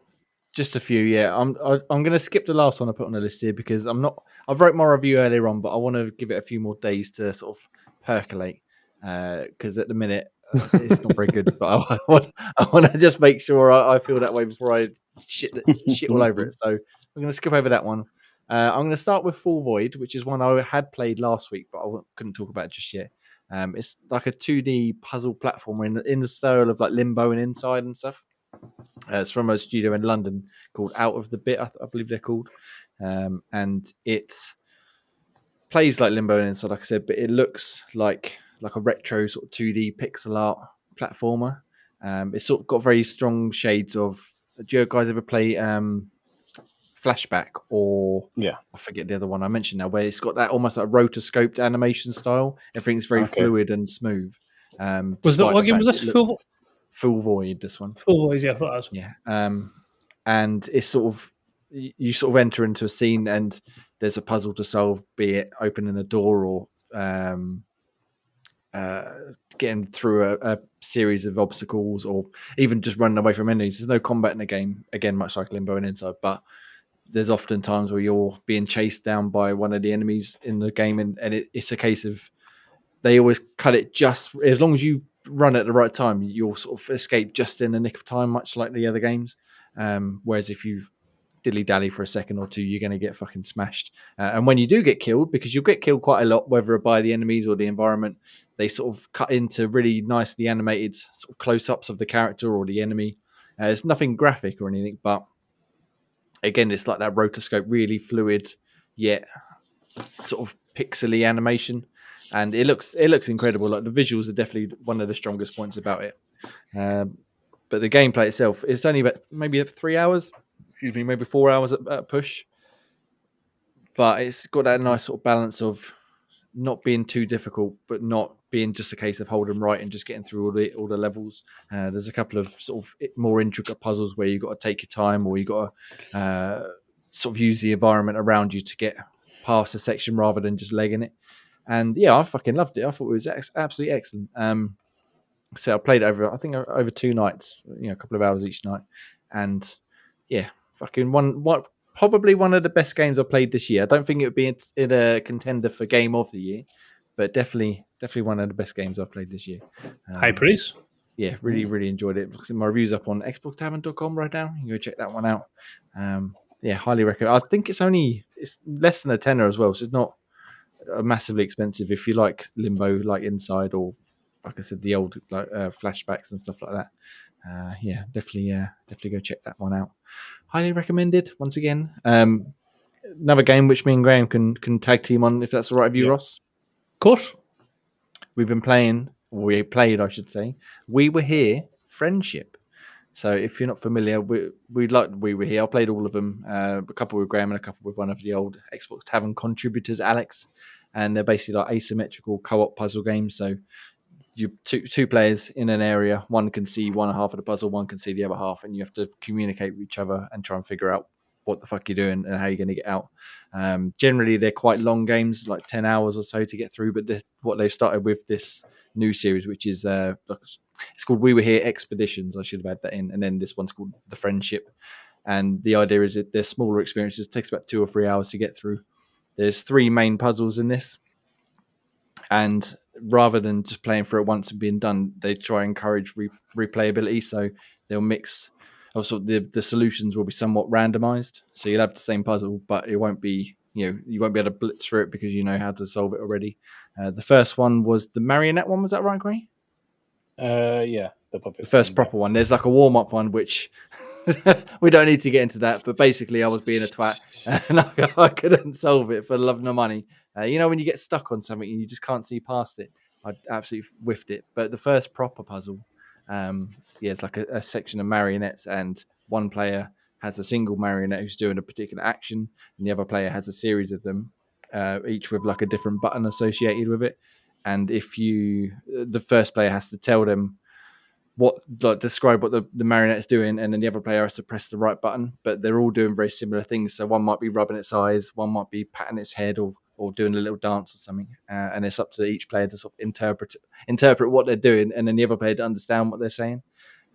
Just a few, yeah. I'm going to skip the last one I put on the list here because I've wrote my review earlier on, but I want to give it a few more days to sort of percolate because at the minute it's not very good. But I want to just make sure I feel that way before I shit all over it. So I'm going to skip over that one. I'm going to start with Full Void, which is one I had played last week, but I couldn't talk about it just yet. It's like a 2D puzzle platformer in the style of like Limbo and Inside and stuff. It's from a studio in London called Out of the Bit, I believe they're called. And it plays like Limbo and Inside, like I said, but it looks like a retro sort of 2D pixel art platformer. It's sort of got very strong shades of. Do you guys ever play Flashback or I forget the other one I mentioned now, where it's got that almost like rotoscoped animation style. Everything's very fluid and smooth. Was that what game was this? Full Void, this one. Full Void, yeah, I thought that was. Yeah. And it's sort of you sort of enter into a scene and there's a puzzle to solve, be it opening a door or getting through a series of obstacles or even just running away from enemies. There's no combat in the game, again, much like Limbo and Inside, but there's often times where you're being chased down by one of the enemies in the game, and it's a case of they always cut it just as long as you run at the right time, you'll sort of escape just in the nick of time, much like the other games. Whereas if you dilly dally for a second or two, you're going to get fucking smashed. And when you do get killed, because you'll get killed quite a lot, whether by the enemies or the environment, they sort of cut into really nicely animated sort of close-ups of the character or the enemy. It's nothing graphic or anything, but again, it's like that rotoscope, really fluid, yet sort of pixely animation, and it looks incredible. Like the visuals are definitely one of the strongest points about it. But the gameplay itself, it's only about maybe 3 hours, maybe 4 hours at push. But it's got that nice sort of balance of not being too difficult, but not being just a case of holding right and just getting through all the levels. There's a couple of sort of more intricate puzzles where you've got to take your time, or you've got to sort of use the environment around you to get past a section rather than just legging it. And yeah, I fucking loved it. I thought it was absolutely excellent. So I played it over 2 nights, a couple of hours each night, and yeah, fucking probably one of the best games I've played this year. I don't think it would be in a contender for Game of the Year, but definitely one of the best games I've played this year. High praise. Yeah, really enjoyed it. My review's up on xboxtavern.com right now. You can go check that one out. Yeah, highly recommend. I think it's less than a tenner as well, so it's not massively expensive if you like Limbo, like Inside, or like I said, the old flashbacks and stuff like that. Yeah, definitely go check that one out. Highly recommended. Once again, another game which me and Graham can tag team on, if that's all right with you, Ross. Of course. We played, I should say. We Were Here Friendship. So if you're not familiar, we Were Here. I played all of them, a couple with Graham and a couple with one of the old Xbox Tavern contributors, Alex. And they're basically like asymmetrical co-op puzzle games. So you two players in an area, one can see one half of the puzzle, one can see the other half, and you have to communicate with each other and try and figure out what the fuck you're doing and how you're going to get out. Generally, they're quite long games, like 10 hours or so to get through, but what they've started with this new series, which is it's called We Were Here Expeditions. I should have had that in, and then this one's called The Friendship. And the idea is that they're smaller experiences. It takes about 2 or 3 hours to get through. There's 3 main puzzles in this, and rather than just playing for it once and being done, they try and encourage replayability. So they'll mix. Also, the solutions will be somewhat randomized. So you'll have the same puzzle, but it won't be, you won't be able to blitz through it because you know how to solve it already. The first one was the marionette one. Was that right, Gray? Yeah, the first proper one. There's like a warm up one, which we don't need to get into that. But basically, I was being a twat and I couldn't solve it for the love of no money. When you get stuck on something and you just can't see past it, I absolutely whiffed it. But the first proper puzzle, it's like a section of marionettes, and one player has a single marionette who's doing a particular action, and the other player has a series of them, each with like a different button associated with it. And the first player has to tell them describe what the marionette's doing, and then the other player has to press the right button. But they're all doing very similar things. So one might be rubbing its eyes, one might be patting its head, or doing a little dance or something. And it's up to each player to sort of interpret what they're doing, and then the other player to understand what they're saying.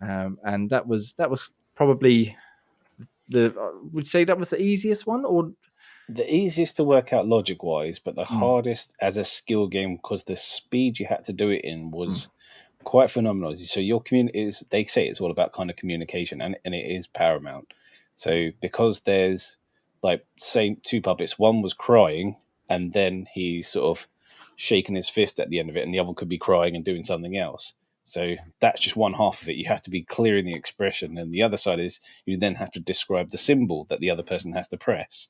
And that was probably would you say that was the easiest one, or the easiest to work out logic wise, but the hardest as a skill game, because the speed you had to do it in was quite phenomenal. So your community they say it's all about kind of communication, and it is paramount. So because there's like, say, 2 puppets, one was crying and then he's sort of shaking his fist at the end of it, and the other could be crying and doing something else. So that's just one half of it. You have to be clear in the expression, and the other side is you then have to describe the symbol that the other person has to press.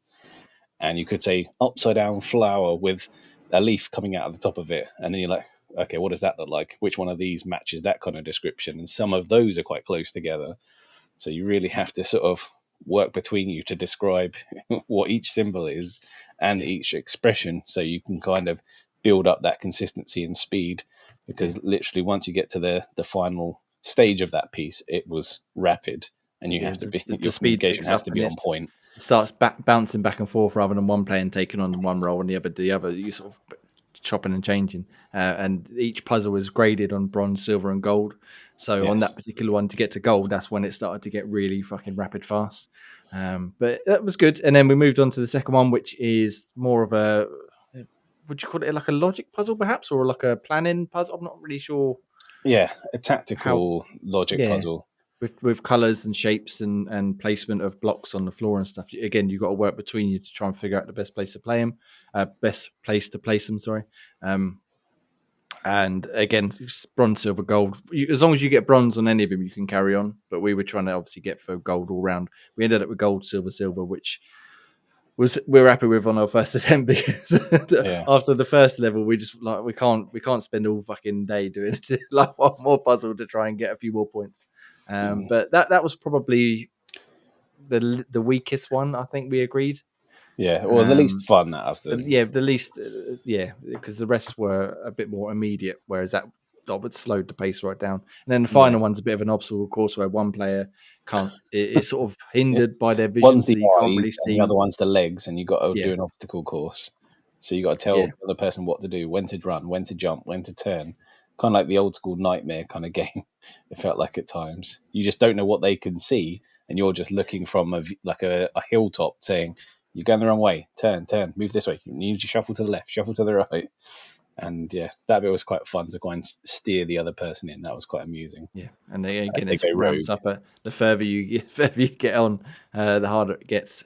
And you could say upside down flower with a leaf coming out of the top of it, and then you're like, okay, what does that look like? Which one of these matches that kind of description? And some of those are quite close together. So you really have to sort of work between you to describe what each symbol is and each expression, so you can kind of build up that consistency and speed. Because literally once you get to the final stage of that piece, it was rapid, and you have to be, your communication has to be on point. It starts bouncing back and forth rather than one player taking on one role and the other. You sort of chopping and changing, and each puzzle is graded on bronze, silver, and gold. So on that particular one, to get to gold, that's when it started to get really fucking rapid fast. But that was good. And then we moved on to the second one, which is more of a, would you call it like a logic puzzle, perhaps, or like a planning puzzle? I'm not really sure. Yeah, a tactical logic puzzle. With colours and shapes and placement of blocks on the floor and stuff. Again, you've got to work between you to try and figure out the best place to play them, best place to place them. Sorry. And again, bronze, silver, gold. As long as you get bronze on any of them, you can carry on. But we were trying to obviously get for gold all round. We ended up with gold, silver, silver, which we're happy with on our first attempt because after the first level, we just like we can't spend all fucking day doing like one more puzzle to try and get a few more points. But that was probably the weakest one. I think we agreed. Yeah, or the least fun out of them. The least, because the rest were a bit more immediate, whereas that would slowed the pace right down. And then the final one's a bit of an obstacle course where one player can't. It's sort of hindered by their vision, one's the so you can't really eyes, see. and the other one's the legs, and you got to do an obstacle course. So you got to tell the other person what to do, when to run, when to jump, when to turn. Kind of like the old school Nightmare kind of game. It felt like at times you just don't know what they can see, and you're just looking from a hilltop, saying, "You're going the wrong way. Turn, move this way. You need to shuffle to the left, shuffle to the right." And that bit was quite fun to go and steer the other person in. That was quite amusing. Yeah, and they, again, it ramps up. The further you get on, the harder it gets.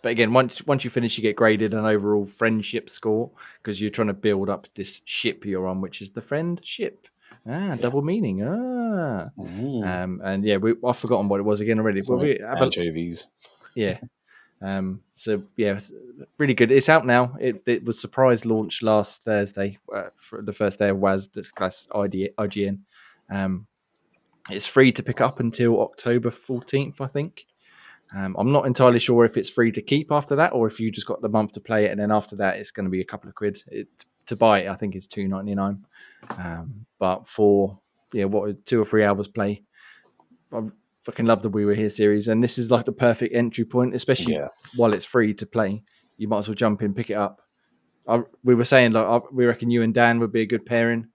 But again, once you finish, you get graded an overall friendship score because you're trying to build up this ship you're on, which is the friendship. Double meaning. And I've forgotten what it was again already. Anchovies. Yeah. So yeah, really good. It's out now. It was surprise launch last Thursday for the first day of WAS, this class IGN. It's free to pick up until October 14th, I think. I'm not entirely sure if it's free to keep after that or if you just got the month to play it, and then after that it's going to be a couple of quid. To buy it, I think it's $2.99. But for 2 or 3 hours play, I fucking love the We Were Here series, and this is like the perfect entry point, especially while it's free to play. You might as well jump in, pick it up. We were saying we reckon you and Dan would be a good pairing.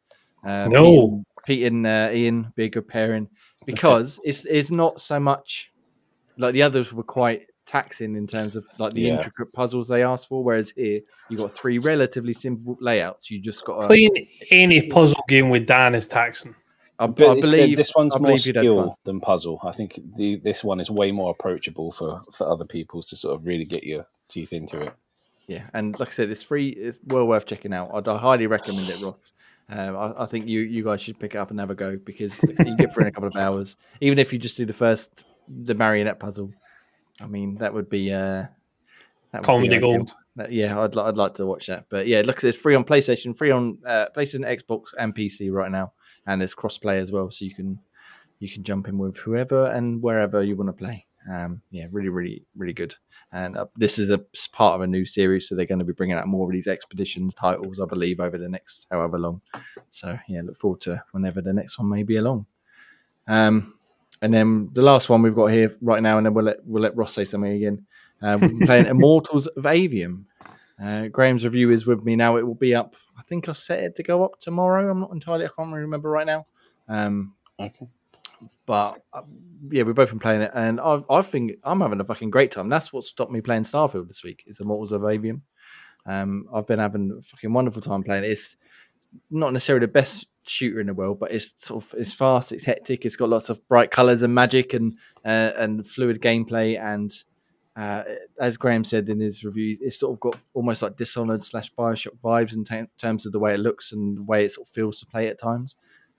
Pete and Ian be a good pairing because it's not so much like the others were quite taxing in terms of like the intricate puzzles they asked for, whereas here you got 3 relatively simple layouts. You just got playing any puzzle game with Dan is taxing. I believe this one's more skill than puzzle. I think this one is way more approachable for other people to sort of really get your teeth into it. Yeah, and like I said, it's free. It's well worth checking out. I'd highly recommend it, Ross. I think you guys should pick it up and have a go because you can get through in a couple of hours. Even if you just do the marionette puzzle, I mean that would be comedy gold. I'd like to watch that. But yeah, look, it's free on PlayStation, free on PlayStation, Xbox, and PC right now, and there's cross-play as well, so you can jump in with whoever and wherever you want to play. Really, really, really good. And this is a part of a new series, so they're going to be bringing out more of these expeditions titles, I believe, over the next however long. So yeah, look forward to whenever the next one may be along. And then the last one we've got here right now, and then we'll let Ross say something again. We've been playing Immortals of Avium. Graham's review is with me now. It will be up. I think I set it to go up tomorrow. I can't really remember right now. Okay. But we've both been playing it, and I think I'm having a fucking great time. That's what stopped me playing Starfield this week. Is Immortals of Avium. I've been having a fucking wonderful time playing it. It's not necessarily the best shooter in the world, but it's it's fast, it's hectic, it's got lots of bright colours and magic and fluid gameplay, and as Graham said in his review, it's sort of got almost like Dishonored / Bioshock vibes in terms of the way it looks and the way it sort of feels to play at times.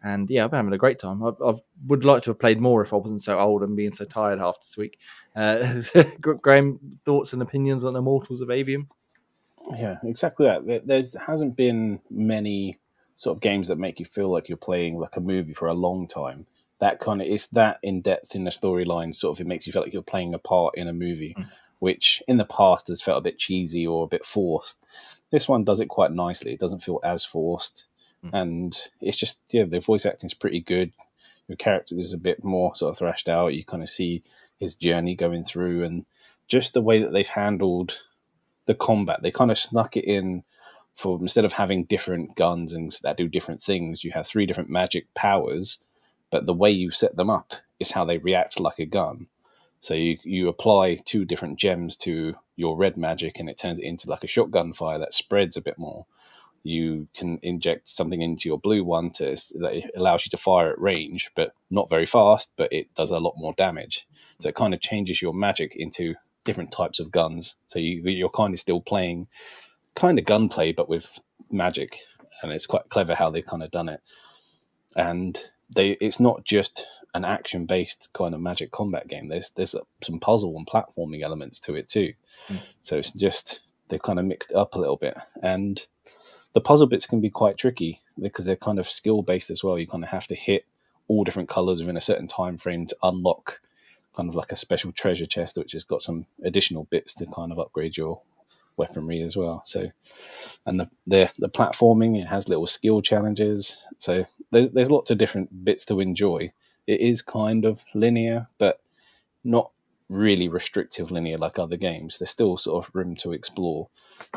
And I've been having a great time. I would like to have played more if I wasn't so old and being so tired half this week. Graham, thoughts and opinions on Immortals of Avium? Yeah, exactly that. There hasn't been many sort of games that make you feel like you're playing like a movie for a long time. It's that in depth in the storyline. Sort of, it makes you feel like you're playing a part in a movie, which in the past has felt a bit cheesy or a bit forced. This one does it quite nicely. It doesn't feel as forced, and it's just the voice acting is pretty good. Your character is a bit more sort of thrashed out. You kind of see his journey going through, and just the way that they've handled the combat. They kind of snuck it in. For instead of having different guns and that do different things, you have 3 different magic powers, but the way you set them up is how they react like a gun. So you apply 2 different gems to your red magic, and it turns it into like a shotgun fire that spreads a bit more. You can inject something into your blue one that allows you to fire at range, but not very fast, but it does a lot more damage. So it kind of changes your magic into different types of guns. So you're kind of still playing kind of gunplay, but with magic. And it's quite clever how they've kind of done it. And it's not just an action-based kind of magic combat game. There's some puzzle and platforming elements to it too. So it's just, they've kind of mixed it up a little bit. And the puzzle bits can be quite tricky because they're kind of skill-based as well. You kind of have to hit all different colors within a certain time frame to unlock kind of like a special treasure chest, which has got some additional bits to kind of upgrade your weaponry as well. So, and the platforming, it has little skill challenges. So there's lots of different bits to enjoy. It is kind of linear, but not really restrictive linear like other games. There's still sort of room to explore,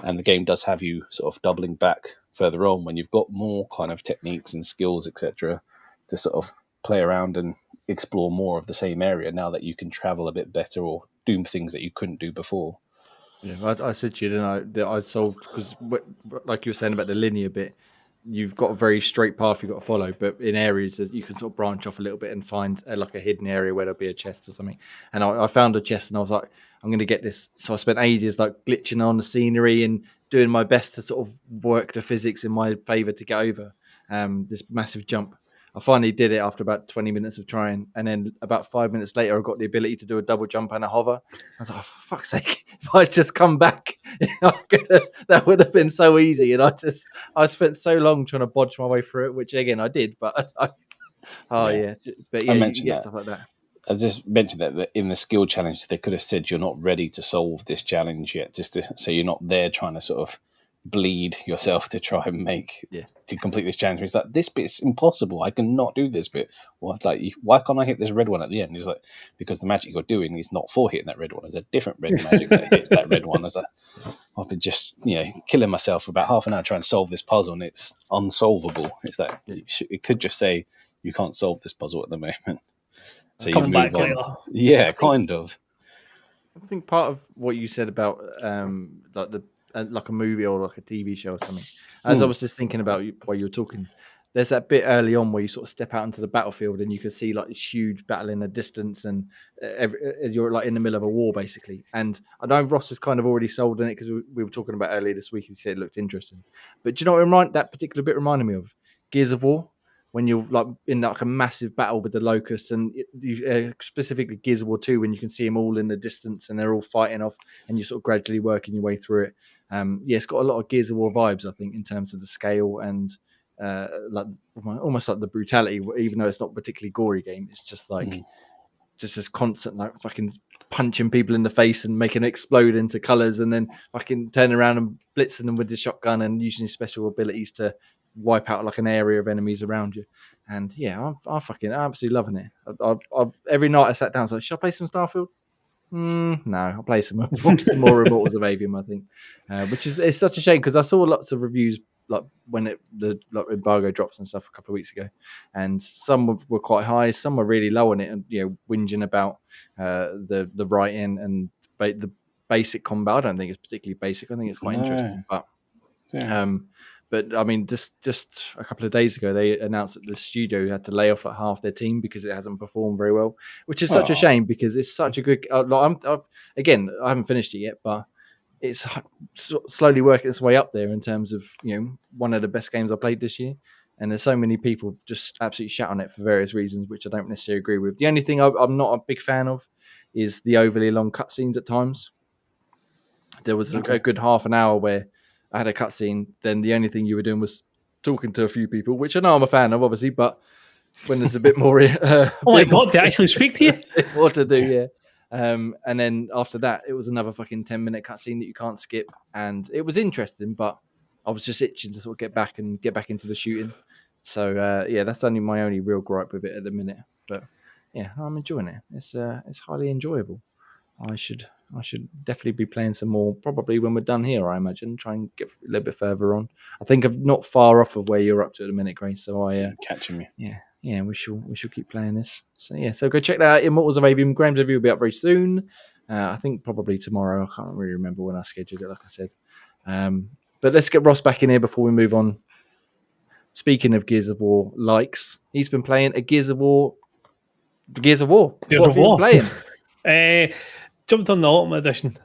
and the game does have you sort of doubling back further on when you've got more kind of techniques and skills, etc., to sort of play around and explore more of the same area now that you can travel a bit better or do things that you couldn't do before. Yeah, I said to you, didn't I, that I solved, because like you were saying about the linear bit, you've got a very straight path you've got to follow, but in areas that you can sort of branch off a little bit and find like a hidden area where there'll be a chest or something. And I found a chest and I was like, I'm going to get this. So I spent ages like glitching on the scenery and doing my best to sort of work the physics in my favor to get over this massive jump. I finally did it after about 20 minutes of trying. And then about 5 minutes later, I got the ability to do a double jump and a hover. I was like, oh, for fuck's sake, if I'd just come back, that would have been so easy. And I spent so long trying to bodge my way through it, which again, I did. But But yeah, I you mentioned get that. stuff like that. I just mentioned that in the skill challenge, they could have said you're not ready to solve this challenge yet, so you're not there trying to sort of bleed yourself to try and to complete this challenge. It's like, this bit's impossible. I cannot do this bit. Well, it's like, why can't I hit this red one at the end? It's like, because the magic you're doing is not for hitting that red one. There's a different red magic that hits that red one. It's like, I've been just killing myself for about half an hour trying to solve this puzzle, and it's unsolvable. It's like it could just say you can't solve this puzzle at the moment. So Coming you move back on. later. Yeah, kind of. I think part of what you said about like a movie or like a TV show or something, as I was just thinking about while you were talking, there's that bit early on where you sort of step out into the battlefield and you can see like this huge battle in the distance, and you're like in the middle of a war basically. And I know Ross has kind of already sold in it because we were talking about earlier this week. He said it looked interesting, but do you know what that particular bit reminded me of? Gears of War. When you're like in like a massive battle with the locusts, and specifically Gears of War 2, when you can see them all in the distance and they're all fighting off, and you're sort of gradually working your way through it. It's got a lot of Gears of War vibes, I think, in terms of the scale and like almost like the brutality. Even though it's not a particularly gory game, it's just like just this constant like fucking punching people in the face and making it explode into colors, and then fucking turning around and blitzing them with the shotgun and using special abilities to wipe out like an area of enemies around you. And yeah, I'm fucking absolutely loving it. I every night I sat down, I was like, should I play some Starfield? No, I'll play some more Immortals of Avium, I think, which is, it's such a shame because I saw lots of reviews like when the embargo drops and stuff a couple of weeks ago, and some were quite high, some were really low on it, and whinging about the writing and the basic combat. I don't think it's particularly basic. I think it's quite interesting, but I mean, just a couple of days ago, they announced that the studio had to lay off like half their team because it hasn't performed very well, which is such a shame because it's such a good. Again, I haven't finished it yet, but it's slowly working its way up there in terms of one of the best games I played this year. And there's so many people just absolutely shout on it for various reasons, which I don't necessarily agree with. The only thing I'm not a big fan of is the overly long cutscenes at times. There was a good half an hour where I had a cutscene, then the only thing you were doing was talking to a few people, which I know I'm a fan of, obviously, but when there's a bit more... oh my God, they actually speak to you? What to do, yeah. And then after that, it was another fucking 10-minute cutscene that you can't skip. And it was interesting, but I was just itching to sort of get back into the shooting. So, that's my only real gripe with it at the minute. But, yeah, I'm enjoying it. It's highly enjoyable. I should definitely be playing some more, probably when we're done here, I imagine. Try and get a little bit further on. I think I'm not far off of where you're up to at the minute, Grace. So catching me. Yeah, yeah, we shall keep playing this. So yeah, so go check that out. Immortals of Avium. Graham's review will be up very soon. I think probably tomorrow. I can't really remember when I scheduled it. Like I said, but let's get Ross back in here before we move on. Speaking of Gears of War likes, he's been playing a Gears of War. Gears of War. Gears What of have you War. been playing? Jumped on the Ultimate Edition.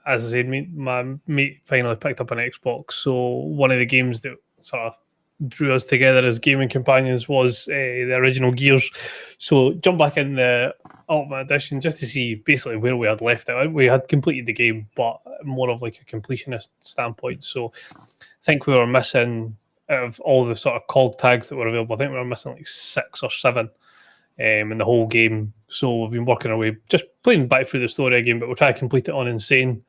As I said, my mate finally picked up an Xbox. So one of the games that sort of drew us together as gaming companions was the original Gears. So jump back in the Ultimate Edition just to see basically where we had left it. We had completed the game, but more of like a completionist standpoint. So I think we were missing, out of all the sort of cog tags that were available, I think we were missing like 6 or 7 in the whole game. So we've been working our way, just playing back through the story again, but we'll try to complete it on Insane.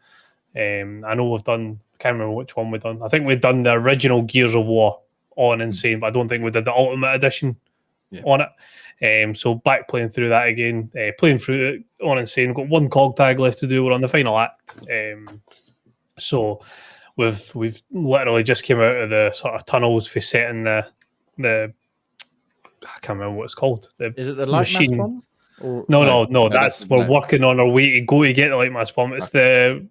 I know we've done, I can't remember which one we've done. I think we've done the original Gears of War on Insane, but I don't think we did the Ultimate Edition on it. So back playing through that again, playing through it on Insane. We've got 1 cog tag left to do. We're on the final act. So we've literally just came out of the sort of tunnels for setting the I can't remember what it's called. Is it the light mass bomb? Or, no. That's we're working on our way to go to get the light mass bomb. It's the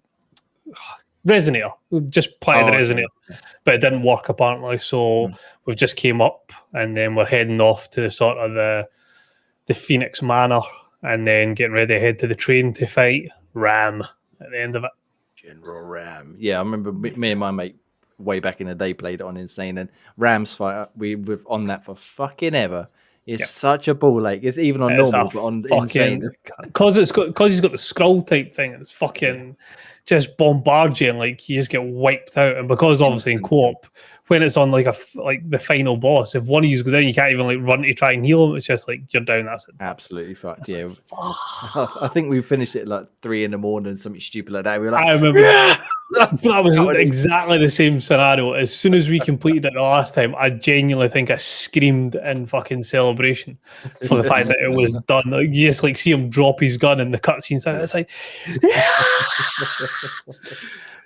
resonator. We just planted the resonator, but it didn't work apparently. So we've just came up, and then we're heading off to sort of the Phoenix Manor, and then getting ready to head to the train to fight Ram at the end of it. General Ram. Yeah, I remember me and my mate way back in the day played it on Insane, and Ram's fight, we were on that for fucking ever. It's such a ball ache. It's even on normal, but on Insane. Because he's got the scroll type thing, it's fucking just bombard you, and like you just get wiped out. And because obviously in co-op, when it's on like the final boss, if one of you go down, you can't even like run to try and heal him. It's just like you're down. That's it. Absolutely fucked. Yeah, like, fuck. I think we finished it at like 3 a.m, something stupid like that. We were like, I remember that was exactly the same scenario. As soon as we completed it the last time, I genuinely think I screamed in fucking celebration for the fact that it was done. Like, you just like see him drop his gun in the cutscenes. It's like,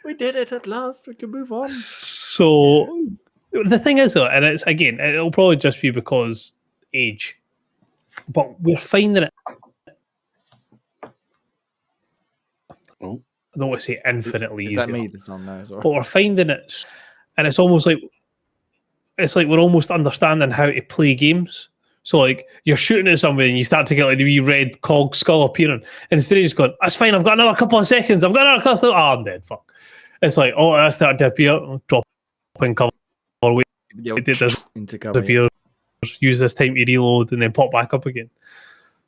we did it at last. We can move on. So the thing is though, and it's again, it'll probably just be because age, but we're finding it. I don't want to say infinitely easier. Is that me this time now? But we're finding it, and it's almost like we're almost understanding how to play games. So like you're shooting at somebody and you start to get like the wee red cog skull appearing, and instead of just going, "That's fine, I've got another couple of seconds. I've got another couple." I'm dead. Fuck. It's like, oh, I start to appear, drop in cover, wait, it does into cover. Appear, use this time to reload, and then pop back up again.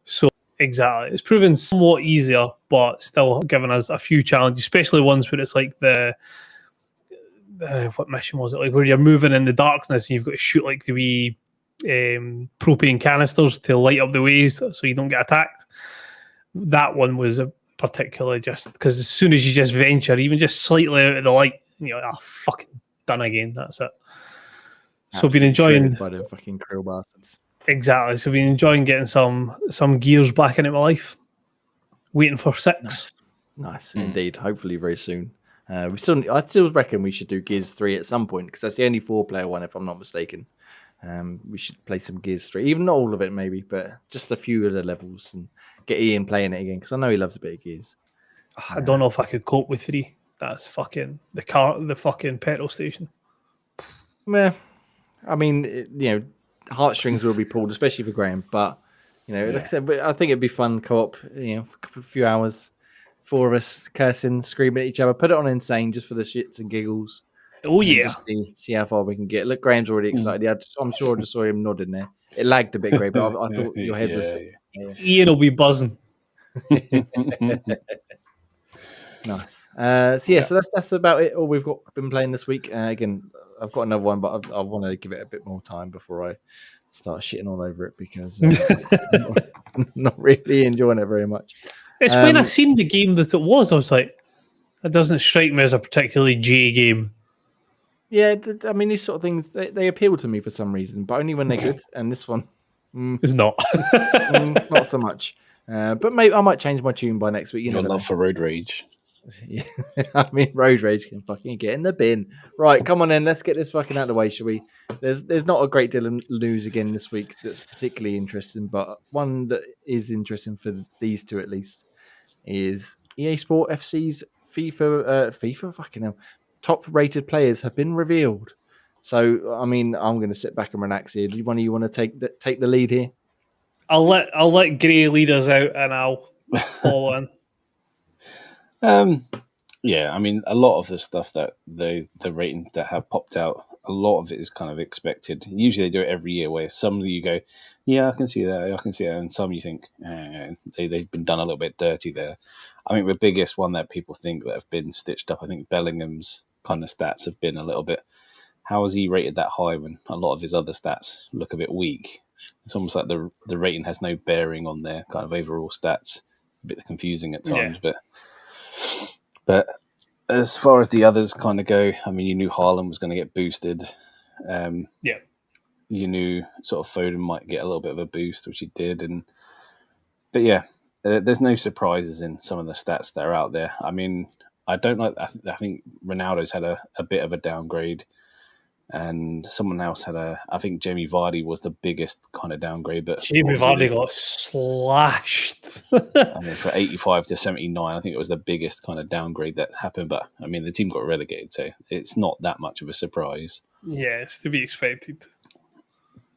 So exactly, it's proven somewhat easier, but still giving us a few challenges, especially ones where it's like the what mission was it, like where you're moving in the darkness and you've got to shoot like the wee propane canisters to light up the way so you don't get attacked. That one was particularly just because as soon as you just venture even just slightly out of the light, you're like, fucking done again. That's it. So I've been enjoying by the fucking krill bastards. Exactly. So I've been enjoying getting some Gears back into my life. Waiting for 6. Nice. Indeed. Hopefully very soon. I still reckon we should do Gears 3 at some point because that's the only 4-player one, if I'm not mistaken. We should play some Gears 3, even not all of it maybe, but just a few of the levels and get Ian playing it again because I know he loves a bit of Gears. I don't know if I could cope with 3. That's fucking the fucking petrol station. Yeah, I mean, heartstrings will be pulled, especially for Graham. But like I said, I think it'd be fun co-op. For a few hours, 4 of us cursing, screaming at each other. Put it on Insane just for the shits and giggles. Oh yeah, just see how far we can get. Look, Graham's already excited. I'm sure I just saw him nodding there. It lagged a bit, Graham, but I thought your head was. Yeah. Ian will be buzzing. Nice. So that's about it. All we've been playing this week. Again, I've got another one, but I want to give it a bit more time before I start shitting all over it because I'm not really enjoying it very much. It's when I seen the game that it was, I was like, it doesn't strike me as a particularly J game. Yeah, I mean, these sort of things, they appeal to me for some reason, but only when they're good. And this one is not. Not so much. But maybe I might change my tune by next week. Your love for road rage. Yeah. I mean, road rage can fucking get in the bin. Right, come on then. Let's get this fucking out of the way, shall we? There's not a great deal of news again this week that's particularly interesting, but one that is interesting for these two at least is EA Sport FC's FIFA fucking hell, top rated players have been revealed. So I mean, I'm going to sit back and relax here. Do one of you want to take the lead here? I'll let Gray lead us out, and I'll follow in. Yeah, I mean, a lot of the stuff that the ratings that have popped out, a lot of it is kind of expected. Usually they do it every year, where some of you go, yeah, I can see that, and some you think they've been done a little bit dirty there. I think the biggest one that people think that have been stitched up, I think Bellingham's kind of stats have been a little bit. How is he rated that high when a lot of his other stats look a bit weak? It's almost like the rating has no bearing on their kind of overall stats. A bit confusing at times, but as far as the others kind of go, I mean, you knew Haaland was going to get boosted. You knew sort of Foden might get a little bit of a boost, which he did. But yeah, there's no surprises in some of the stats that are out there. I mean, I don't like. I think Ronaldo's had a bit of a downgrade, and someone else had I think Jamie Vardy was the biggest kind of downgrade. But Jamie Vardy got slashed. I mean, for 85 to 79, I think it was the biggest kind of downgrade that happened. But I mean, the team got relegated, so it's not that much of a surprise. Yeah, it's to be expected.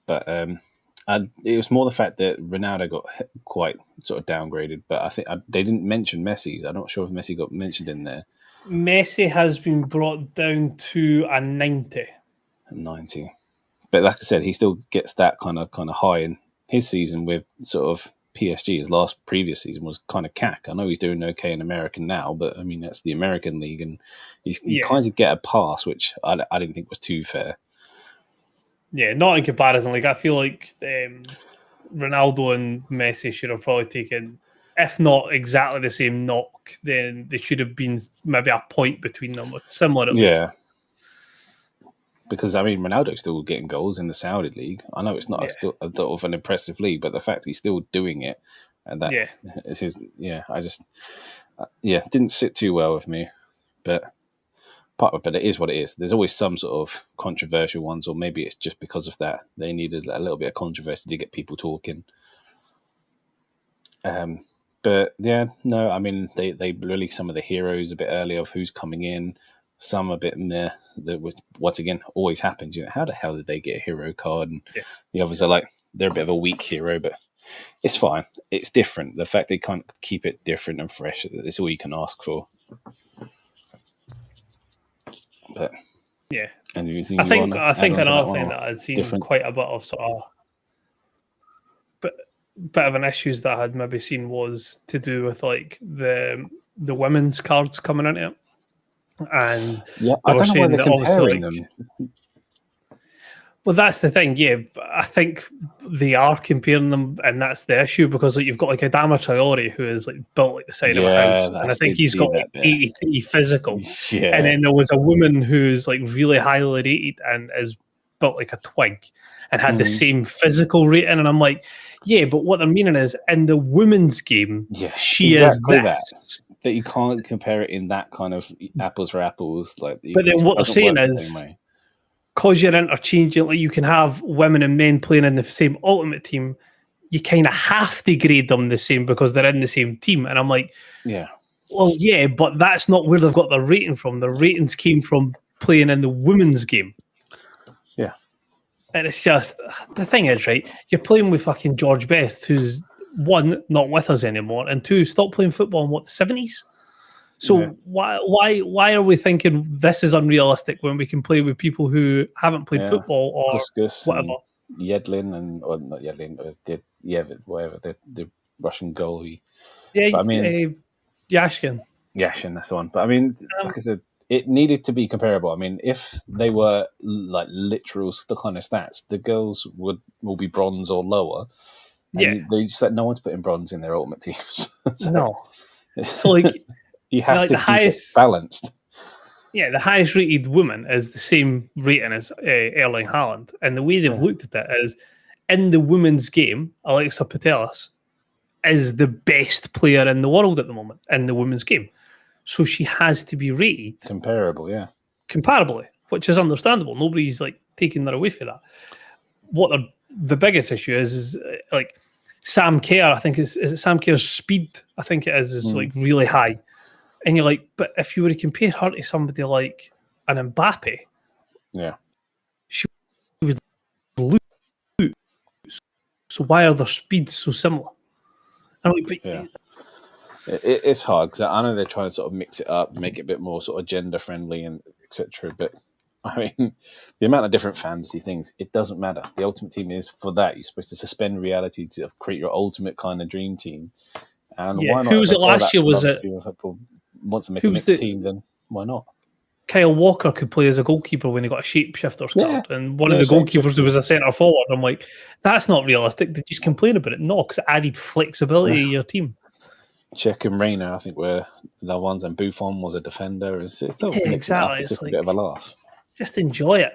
But it was more the fact that Ronaldo got quite sort of downgraded. But I think they didn't mention Messi's. I'm not sure if Messi got mentioned in there. Messi has been brought down to a 90. 90. But like I said, he still gets that kind of high in his season with sort of PSG. His previous season was kind of cack. I know he's doing okay in American now, but I mean, that's the American league, and you kind of get a pass, which I didn't think was too fair. Yeah, not in comparison. Like, I feel like Ronaldo and Messi should have probably taken, if not exactly the same knock, then there should have been maybe a point between them, similar at least. Because, I mean, Ronaldo's still getting goals in the Saudi league. I know it's not still a sort of an impressive league, but the fact he's still doing it, and that is his, I just, didn't sit too well with me. But it is what it is. There's always some sort of controversial ones, or maybe it's just because of that. They needed a little bit of controversy to get people talking. But, no, I mean, they released some of the heroes a bit earlier of who's coming in. Some a bit meh, that was, once again, always happens. You know, how the hell did they get a hero card? And the others are like, they're a bit of a weak hero, but it's fine. It's different. The fact they can't keep it different and fresh, it's all you can ask for. But I think another thing that I'd seen quite a bit of sort of bit of an issues that I had maybe seen was to do with like the women's cards coming into it. And I don't know why they're comparing them. Well, that's the thing. Yeah, I think they are comparing them, and that's the issue because like you've got like Adama Traore who is like built like the side of a house, and I think he's got like 83 physical. And then there was a woman who's like really highly rated and is built like a twig and had the same physical rating, and I'm like, but what they're meaning is in the women's game, she exactly is this. That you can't compare it in that kind of apples for apples. Like, but then what they're saying is, because you're interchanging, like you can have women and men playing in the same ultimate team, you kind of have to grade them the same because they're in the same team. And I'm like, but that's not where they've got their rating from. The ratings came from playing in the women's game. Yeah. And it's just, the thing is, right, you're playing with fucking George Best, who's one, not with us anymore, and two, stopped playing football in the 70s. So why are we thinking this is unrealistic when we can play with people who haven't played football or whatever? Yedlin or not Yedlin, whatever the Russian goalie. Yeah, but I mean Yashin, that's the one. But I mean, like I said, it needed to be comparable. I mean, if they were like literal the kind of stats, the girls will be bronze or lower. And they just said no one's putting bronze in their ultimate teams. So like you have to keep it balanced. Yeah, the highest rated woman is the same rating as Erling Haaland, and the way they've looked at it is in the women's game, Alexa Putellas is the best player in the world at the moment in the women's game. so she has to be rated Comparable, yeah. comparably, which is understandable. Nobody's like taking that away for that. What the biggest issue is like Sam Kerr. I think is it Sam Kerr's speed? I think it is like really high, and you're like, but if you were to compare her to somebody like an Mbappe, Yeah. she would lose. So why are their speeds so similar? I'm like, but Yeah. It's hard because I know they're trying to sort of mix it up, make it a bit more sort of gender friendly and etc. But I mean, the amount of different fantasy things, it doesn't matter. The Ultimate Team is for that. You're supposed to suspend reality to create your ultimate kind of dream team. And yeah, why not? who was it last year? Was it People wants to make a mixed team? Then why not? Kyle Walker could play as a goalkeeper when he got a shapeshifter's card, and one of the goalkeepers was a centre forward. I'm like, that's not realistic. They just complain about it. No, because it added flexibility to your team. Czech and Reina, I think, were the ones, and Buffon was a defender. It's still exactly. It's just a bit of a laugh. Just enjoy it.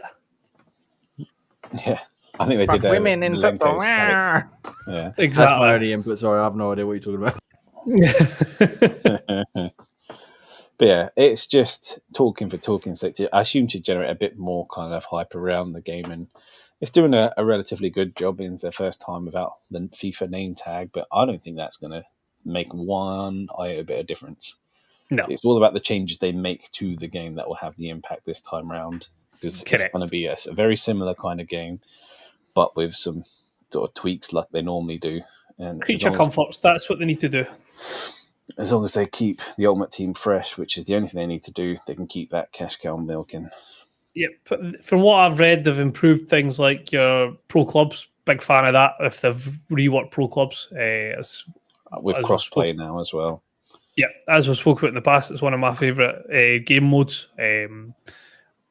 Yeah, I think they did. Women in football. Yeah, exactly. That's my only input. Sorry, I have no idea what you're talking about. But yeah, it's just talking for talking sake. I assume to generate a bit more kind of hype around the game, and it's doing a relatively good job. It's their first time without the FIFA name tag, but I don't think that's going to make one iota bit of difference. No, it's all about the changes they make to the game that will have the impact this time round. Because it's going to be a very similar kind of game, but with some sort of tweaks like they normally do. And creature comforts, that's what they need to do. As long as they keep the Ultimate Team fresh, which is the only thing they need to do, they can keep that cash cow milking. Yep. From what I've read, they've improved things like your pro clubs. Big fan of that. If they've reworked pro clubs, with crossplay now as well. Yeah, as we've spoken about in the past, it's one of my favourite game modes.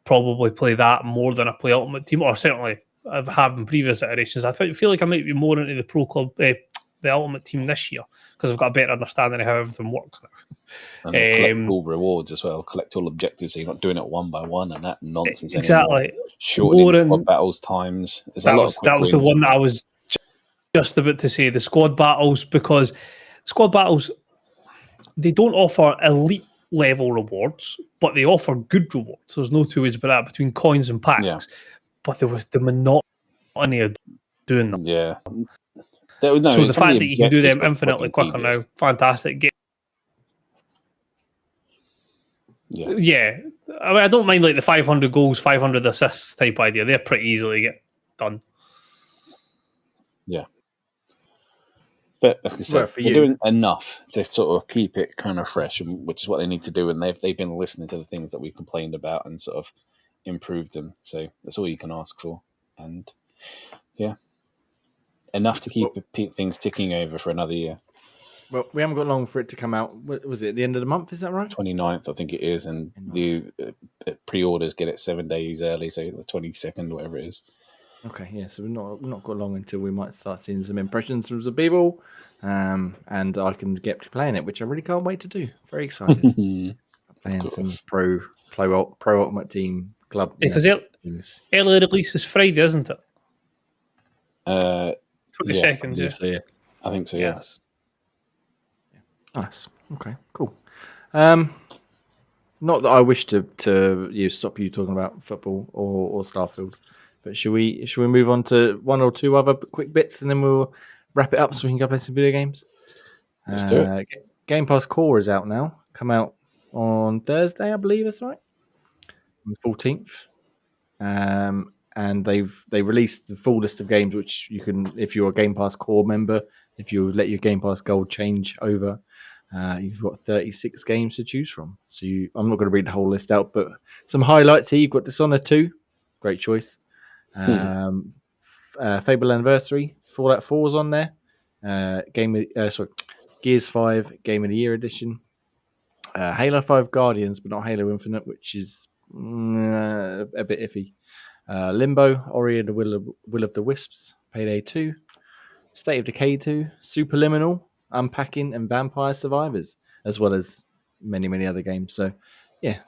Probably play that more than I play Ultimate Team, or certainly I have in previous iterations. I feel like I might be more into the pro club, the Ultimate Team this year, because I've got a better understanding of how everything works now. And collect all rewards as well, collect all objectives, so you're not doing it one by one and that nonsense exactly anymore. Shortening squad battles times. That was the one that I was just about to say, the squad battles, because squad battles, they don't offer elite level rewards, but they offer good rewards. There's no two ways about that between coins and packs. Yeah. But there was the monotony of doing them. Yeah. So the fact that you can do them infinitely quicker now, fantastic game. Yeah. I mean, I don't mind like the 500 goals, 500 assists type idea. They're pretty easily get done. Yeah. But as I said, they're doing enough to sort of keep it kind of fresh, which is what they need to do. And they've been listening to the things that we complained about and sort of improved them. So that's all you can ask for. And yeah, enough to keep things ticking over for another year. Well, we haven't got long for it to come out. Was it at the end of the month? Is that right? 29th, I think it is. And the pre-orders get it 7 days early, so the 22nd, whatever it is. Okay, yeah, so we've not got long until we might start seeing some impressions from some people, and I can get to playing it, which I really can't wait to do. Very excited. Playing some pro Ultimate Team club. Because early release is Friday, isn't it? 22nd, yeah. So, yeah. I think so, yes. Nice. Okay, cool. Not that I wish to stop you talking about football or Starfield. But should we move on to one or two other quick bits and then we'll wrap it up so we can go play some video games? Let's do it. Game Pass Core is out now. Come out on Thursday, I believe that's right. On the 14th. And they released the full list of games which you can, if you're a Game Pass Core member, if you let your Game Pass Gold change over, you've got 36 games to choose from. So I'm not going to read the whole list out, but some highlights here. You've got Dishonored 2, great choice. Fable Anniversary, Fallout 4 is on there. Gears 5 Game of the Year edition. Halo 5 Guardians, but not Halo Infinite, which is a bit iffy. Limbo, Ori and the Will of the Wisps, Payday 2, State of Decay 2, Superliminal, Unpacking, and Vampire Survivors, as well as many, many other games. So, yeah,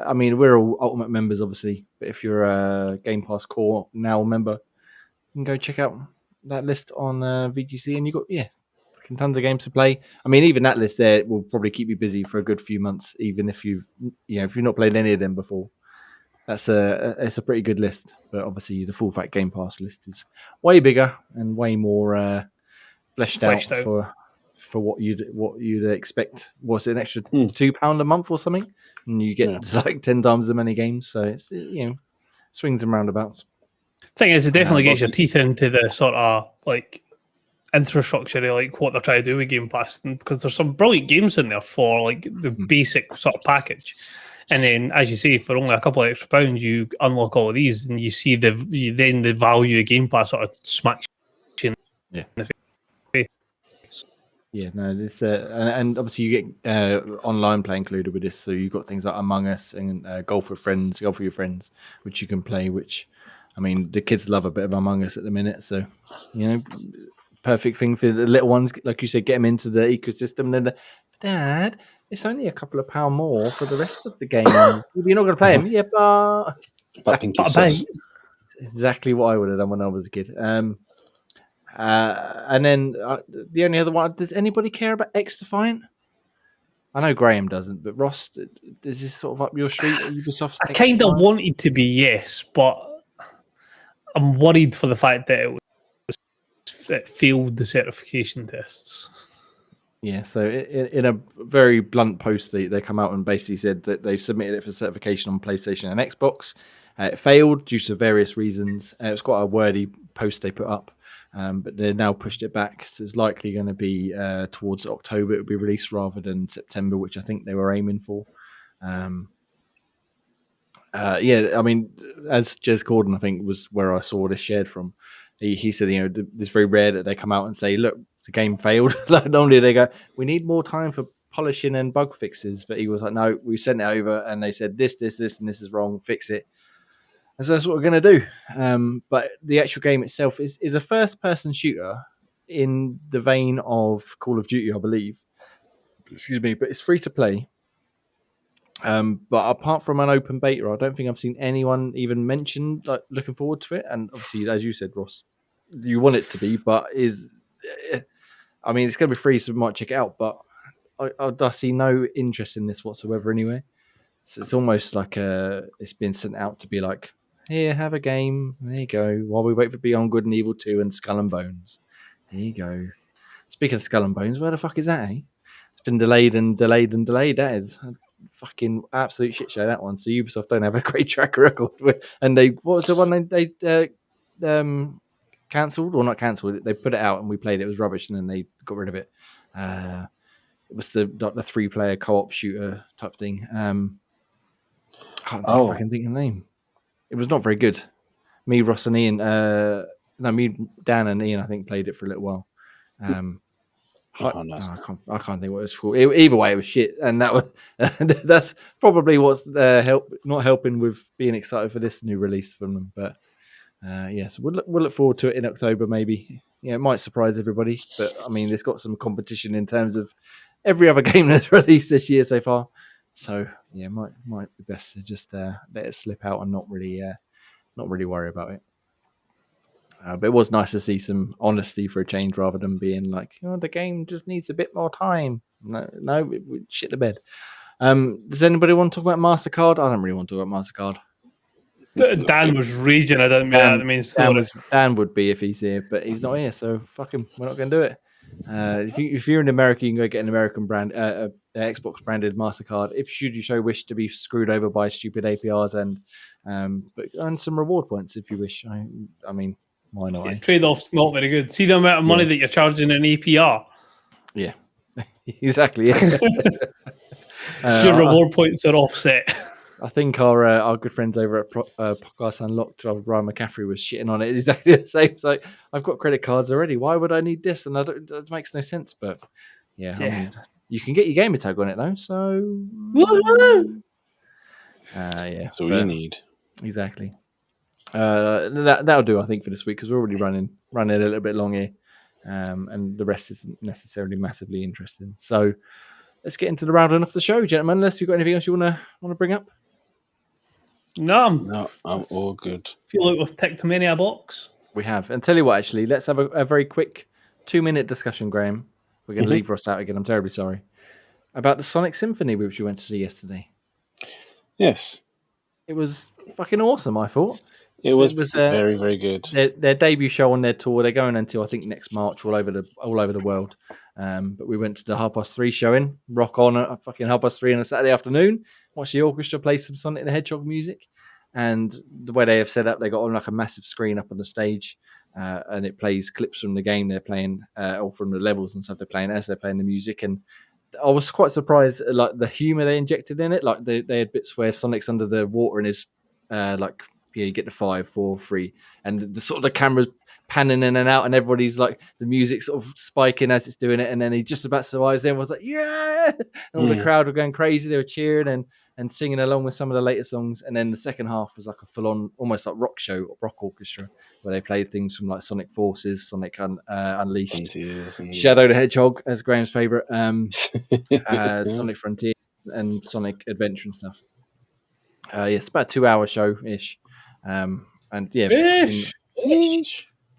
I mean, we're all Ultimate members, obviously, but if you're a Game Pass Core Now member, you can go check out that list on VGC, and you got and tons of games to play. I mean, even that list there will probably keep you busy for a good few months, even if you've not played any of them before. It's a pretty good list. But obviously, the full fat Game Pass list is way bigger and way more fleshed out for what you'd expect. Was it an extra £2 a month or something? And you get like 10 times as many games. So it's swings and roundabouts. Thing is, it definitely gets your teeth into the sort of like infrastructure, like what they're trying to do with Game Pass, because there's some brilliant games in there for like the basic sort of package. And then, as you say, for only a couple of extra pounds, you unlock all of these, and you see the value of Game Pass sort of smacks you in the face. Yeah, no, this and obviously you get online play included with this, so you've got things like Among Us and Golf with Your Friends, which you can play. Which, I mean, the kids love a bit of Among Us at the minute, so perfect thing for the little ones, like you said, get them into the ecosystem. And then, Dad, it's only a couple of pound more for the rest of the games. You're not going to play them, yeah, but pinky sauce. Exactly what I would have done when I was a kid. And then the only other one, does anybody care about X Defiant? I know Graham doesn't, but Ross, is this sort of up your street? Ubisoft? I kind of wanted to be yes, but I'm worried for the fact that it failed the certification tests. Yeah, so in a very blunt post, they come out and basically said that they submitted it for certification on PlayStation and Xbox. It failed due to various reasons. It was quite a wordy post they put up, but they now pushed it back. So it's likely going to be towards October it will be released rather than September, which I think they were aiming for. Yeah, I mean, as Jez Gordon, I think, was where I saw this shared from. He said, it's very rare that they come out and say, look, the game failed. Like, normally they go, we need more time for polishing and bug fixes. But he was like, no, we sent it over and they said this, and this is wrong, fix it. And so that's what we're going to do. But the actual game itself is a first-person shooter in the vein of Call of Duty, I believe. Excuse me, but it's free to play. But apart from an open beta, I don't think I've seen anyone even mention like looking forward to it. And obviously, as you said, Ross, you want it to be, but I mean, it's going to be free, so we might check it out. But I see no interest in this whatsoever anyway. So it's almost like it's been sent out to be like, here, have a game. There you go. While we wait for Beyond Good and Evil 2 and Skull and Bones. There you go. Speaking of Skull and Bones, where the fuck is that, eh? It's been delayed and delayed and delayed. That is fucking absolute shit show, that one. So Ubisoft don't have a great track record with, and what was the one they cancelled or not cancelled? They put it out and we played it. It was rubbish, and then they got rid of it. It was the 3-player co-op shooter type thing. I can think of the name. It was not very good. Me, Ross, and Ian. Dan and Ian, I think, played it for a little while. I can't think what it was called. Either way, it was shit, and that's probably what's not helping with being excited for this new release from them. But so we'll look forward to it in October, maybe. Yeah, it might surprise everybody, but I mean, it's got some competition in terms of every other game that's released this year so far. So yeah, might be best to just let it slip out and not really worry about it. But it was nice to see some honesty for a change rather than being like, the game just needs a bit more time. No, we shit the bed. Does anybody want to talk about Mastercard? I don't really want to talk about Mastercard. Dan was raging. I don't mean that. I mean, Dan would be if he's here, but he's not here, so fuck him. We're not going to do it. If you're in America, you can go get an American brand, Xbox branded Mastercard. Should you so wish to be screwed over by stupid APRs and some reward points if you wish. I mean, why not? Yeah, trade-off's not very good. See the amount of money that you're charging in APR. Yeah, exactly. Yeah. Your reward points are offset. I think our good friends over at Podcast Unlocked, Ryan McCaffrey, was shitting on it exactly the same. It's like, I've got credit cards already. Why would I need this? And that makes no sense. But I mean, you can get your gamer tag on it though. So that's all you need. Exactly. That'll do, I think, for this week, because we're already running a little bit long here, and the rest isn't necessarily massively interesting. So let's get into the rounding off the show, gentlemen. Unless you've got anything else you want to bring up. No, I'm all good. Feel like we've ticked many a box. We have. And tell you what, actually, let's have a very quick 2-minute discussion, Graham, We're going to leave Ross out again. I'm terribly sorry. About the Sonic Symphony, which we went to see yesterday. Yes. It was fucking awesome, I thought. It was very, very good. Their debut show on their tour. They're going until I think next March, all over the world. But we went to the 3:30 showing, rock on at fucking 3:30 on a Saturday afternoon. Watch the orchestra play some Sonic the Hedgehog music, and the way they have set up, they got on like a massive screen up on the stage, and it plays clips from the game they're playing, or from the levels and stuff they're playing as they're playing the music. And I was quite surprised at like the humor they injected in it. Like they had bits where Sonic's under the water and is you get the 5, 4, 3, and the sort of the camera's panning in and out, and everybody's like the music sort of spiking as it's doing it, and then he just about survives. Then was like, yeah, and all the crowd were going crazy. They were cheering and singing along with some of the later songs. And then the second half was like a full-on, almost like rock orchestra, where they played things from like Sonic Forces, Sonic Unleashed, Shadow the Hedgehog, as Graham's favorite, Sonic Frontier, and Sonic Adventure and stuff. It's about a 2-hour show ish. And yeah,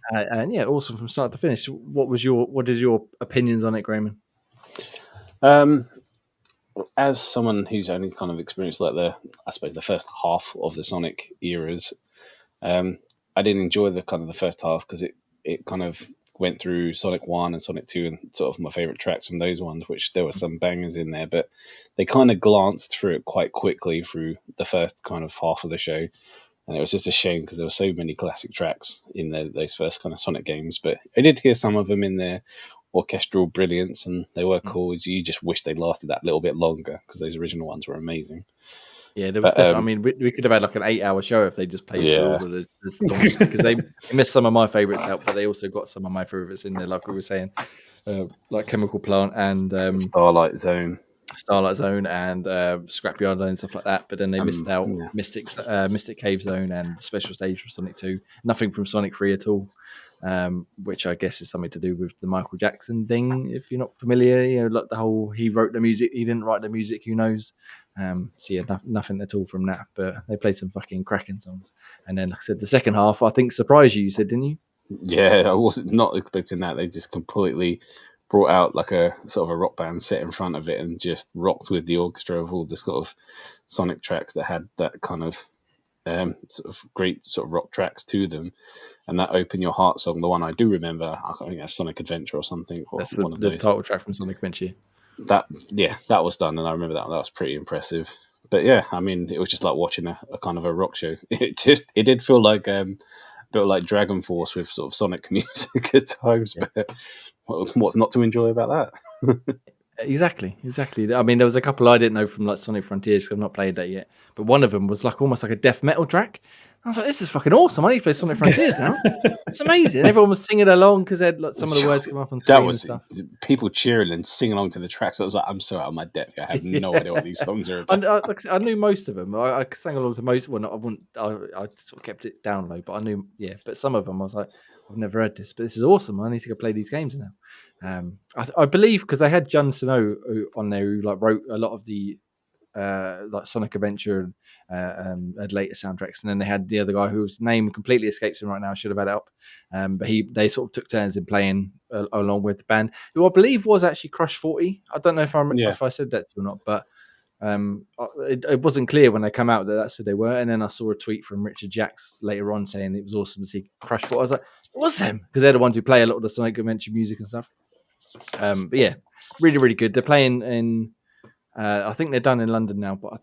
and yeah, awesome from start to finish. What is your opinions on it, Graham? As someone who's only kind of experienced like the first half of the Sonic eras, I didn't enjoy the first half because it kind of went through Sonic 1 and Sonic 2 and sort of my favorite tracks from those ones, which there were some bangers in there, but they kind of glanced through it quite quickly through the first kind of half of the show. And it was just a shame because there were so many classic tracks in those first kind of Sonic games. But I did hear some of them in their orchestral brilliance, and they were cool. You just wish they lasted that little bit longer because those original ones were amazing. Yeah, there was definitely. I mean, we could have had like an 8-hour show if they just played through all of the songs, because they missed some of my favourites out, but they also got some of my favourites in there, like we were saying, like Chemical Plant and Starlight Zone, and Scrapyard Zone and stuff like that. But then they missed out Mystic Cave Zone and the special stage from Sonic 2. Nothing from Sonic 3 at all, which I guess is something to do with the Michael Jackson thing. If you're not familiar, like the whole he wrote the music, he didn't write the music. Who knows? So yeah, nothing at all from that. But they played some fucking cracking songs. And then, like I said, the second half, I think, surprised you. You said, didn't you? Yeah, I was not expecting that. They just completely brought out like a sort of a rock band set in front of it and just rocked with the orchestra of all the sort of Sonic tracks that had that kind of sort of great sort of rock tracks to them. And that Open Your Heart song, the one I do remember, I think that's Sonic Adventure or something. Or that's the title track from Sonic Adventure. That was done, and I remember that was pretty impressive. But yeah, I mean, it was just like watching a kind of a rock show. It did feel like a bit like Dragon Force with sort of Sonic music at times. Yeah. But what's not to enjoy about that? Exactly. I mean, there was a couple I didn't know from like Sonic Frontiers because I've not played that yet. But one of them was like almost like a death metal track. I was like, this is fucking awesome. I need to play Sonic Frontiers now. It's amazing. Everyone was singing along because they had like, some of the words come up on screen. That was and stuff. People cheering and singing along to the tracks. I was like, I'm so out of my depth. I have no idea what these songs are about. I knew most of them. I sang along to most. Well, I sort of kept it down low, but I knew. Yeah, but some of them I was like, I've never heard this, but this is awesome. I need to go play these games now. I believe because they had John Snow on there who like wrote a lot of the like Sonic Adventure and later soundtracks, and then they had the other guy whose name completely escapes me right now. I should have had it up, but they sort of took turns in playing along with the band, who I believe was actually Crush 40. I don't know if I said that or not, but it wasn't clear when they come out that that's who they were. And then I saw a tweet from Richard Jacks later on saying it was awesome to see Crush 40. I was like, it was them, because they're the ones who play a lot of the Sonic Adventure music and stuff. But yeah, really, really good. They're playing in. I think they're done in London now, but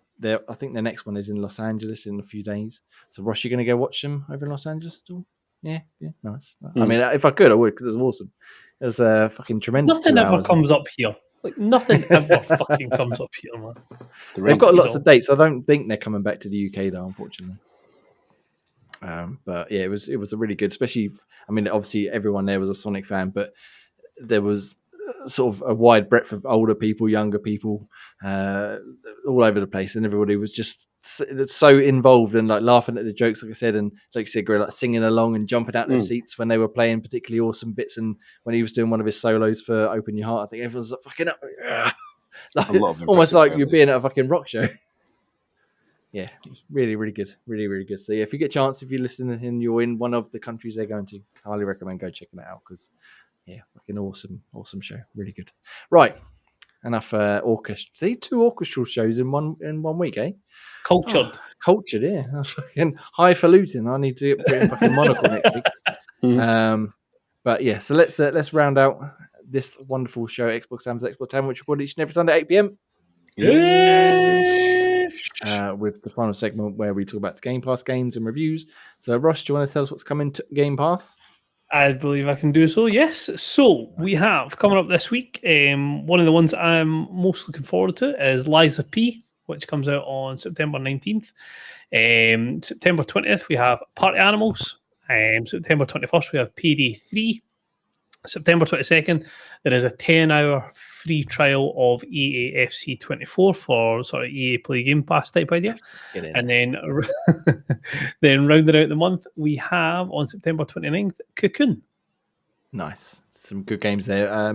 I think the next one is in Los Angeles in a few days. So, Ross, you're going to go watch them over in Los Angeles at all? Yeah, nice. I mean, if I could, I would, because it's awesome. It was fucking tremendous. Nothing ever comes up here. Like, nothing ever fucking comes up here, man. They've got lots of dates. I don't think they're coming back to the UK, though, unfortunately. But yeah, it was a really good, especially, I mean, obviously everyone there was a Sonic fan, but there was sort of a wide breadth of older people, younger people, all over the place, and everybody was just so involved and like laughing at the jokes, like I said, and like you said, like singing along and jumping out their seats when they were playing particularly awesome bits. And when he was doing one of his solos for Open Your Heart, I think everyone's like fucking up, like, almost like you're being at a fucking rock show. Yeah, really, really good, really, really good. So yeah, if you get a chance, if you're listening and you're in one of the countries they're going to, I highly recommend go checking it out, because yeah, fucking awesome show. Really good. Right, enough orchestra. See, 2 orchestral shows in one week, eh? Cultured. Cultured, yeah. That's fucking highfalutin. I need to put in fucking monocle next week. But yeah, so let's round out this wonderful show, Xbox Tavern, which we record each and every Sunday at 8 p.m. With the final segment where we talk about the Game Pass games and reviews. So, Ross, do you want to tell us what's coming to Game Pass? I believe I can do so, yes. So, we have coming up this week, one of the ones I'm most looking forward to is Liza P, which comes out on September 19th. September 20th, we have Party Animals. September 21st, we have PD3. September 22nd, there is a 10-hour free trial of EAFC 24 for sort of EA Play Game Pass type idea. And then rounding out the month, we have on September 29th, Cocoon. Nice. Some good games there.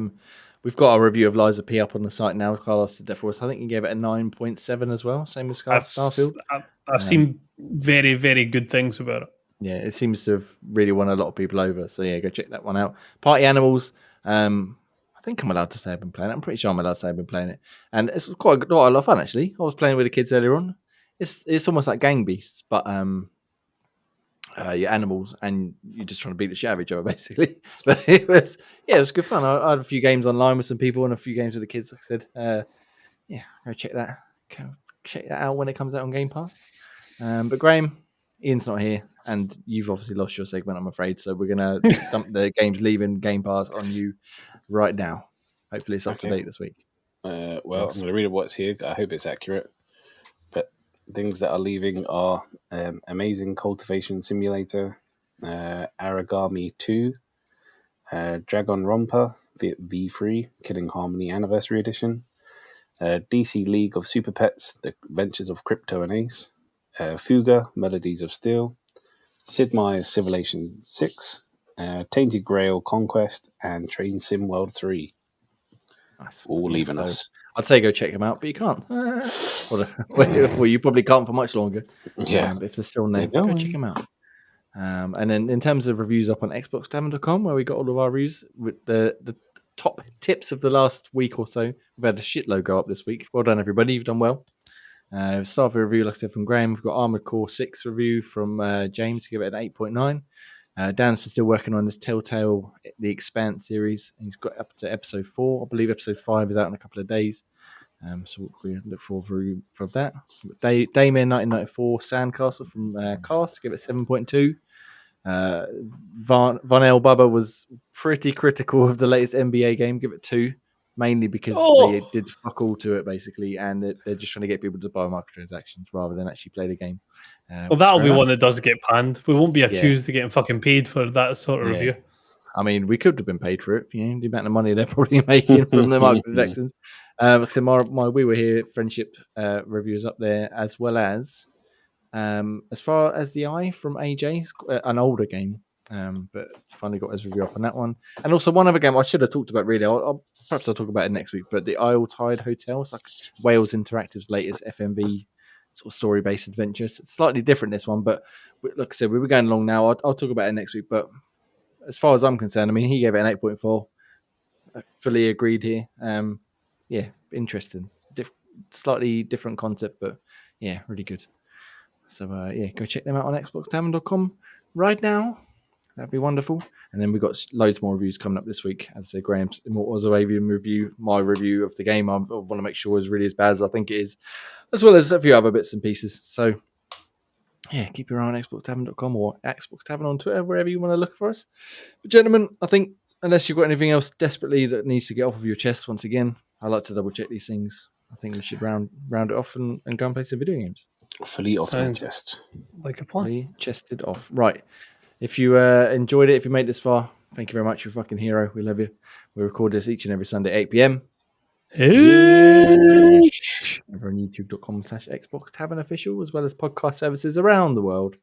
We've got a review of Liza P up on the site now. Carlos did that for us. I think he gave it a 9.7 as well, same as Starfield. I've seen very, very good things about it. Yeah, it seems to have really won a lot of people over. So yeah, go check that one out. Party Animals. I think I'm allowed to say I've been playing it. I'm pretty sure I'm allowed to say I've been playing it, and it's quite a lot of fun actually. I was playing with the kids earlier on. It's almost like Gang Beasts, but you're animals and you're just trying to beat the shit out of each other basically. But it was good fun. I had a few games online with some people and a few games with the kids. Like I said, go check that out when it comes out on Game Pass. But Graham, Ian's not here, and you've obviously lost your segment, I'm afraid. So we're going to dump the games leaving Game Pass on you right now. Hopefully it's up to date this week. I'm going to read what's here. I hope it's accurate. But things that are leaving are Amazing Cultivation Simulator, Aragami 2, Dragon Romper V3, Killing Harmony Anniversary Edition, DC League of Super Pets, The Adventures of Crypto and Ace, Fuga, Melodies of Steel, Sid Meier's Civilization 6, Tainted Grail Conquest, and Train Sim World 3. Nice. All leaving us. I'd say go check them out, but you can't. Well, you probably can't for much longer. Yeah. But if they're still there, go check them out. And then in terms of reviews up on xboxtavern.com, where we got all of our reviews with the top tips of the last week or so. We've had a shitload go up this week. Well done, everybody. You've done well. Start with a review, like I said, from Graham. We've got Armored Core 6 review from James. Give it an 8.9. Dan's still working on this Telltale The Expanse series. He's got up to episode 4. I believe episode 5 is out in a couple of days. So we look forward for that. Damien 1994 Sandcastle from Cast. Give it 7.2. Von L. Bubba was pretty critical of the latest NBA game. Give it 2. Mainly because they did fuck all to it, basically, and they're just trying to get people to buy microtransactions rather than actually play the game. Well, that'll be one that does get panned. We won't be accused of getting fucking paid for that sort of review. I mean, we could have been paid for it. The amount of money they're probably making from the microtransactions. So my We Were Here friendship review is up there, as well as far as the Eye from AJ, an older game. But finally got his review up on that one. And also one other game I should have talked about, really. Perhaps I'll talk about it next week, but the Isle Tide Hotel. It's like Wales Interactive's latest FMV sort of story-based adventure. It's slightly different, this one, but like I said, we were going along now. I'll talk about it next week, but as far as I'm concerned, I mean, he gave it an 8.4. I fully agreed here. Interesting. Slightly different concept, but yeah, really good. So go check them out on xboxtavern.com right now. That'd be wonderful. And then we've got loads more reviews coming up this week. As I said, Graham's Immortals of Avian review, my review of the game. I want to make sure it's really as bad as I think it is, as well as a few other bits and pieces. So, yeah, keep your eye on xboxtavern.com or Xbox Tavern on Twitter, wherever you want to look for us. But, gentlemen, I think unless you've got anything else desperately that needs to get off of your chest once again, I like to double check these things. I think we should round it off and go and play some video games. Fully off the chest. Like a plan. Fully chested off. Right. If you enjoyed it, if you made it this far, thank you very much. You're a fucking hero. We love you. We record this each and every Sunday, 8 p.m. Over on youtube.com/Xbox Tavern Official, as well as podcast services around the world.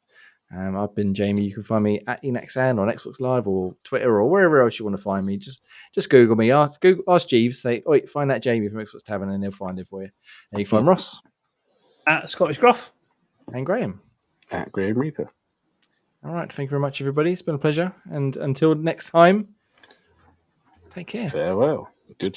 I've been Jamie. You can find me at Enaxan on Xbox Live or Twitter or wherever else you want to find me. Just Google me. Ask Jeeves. Say, find that Jamie from Xbox Tavern, and they'll find it for you. And you can find Ross at Scottish Gruff and Graham at Graham Reaper. All right. Thank you very much, everybody. It's been a pleasure. And until next time, Take care. Farewell. Good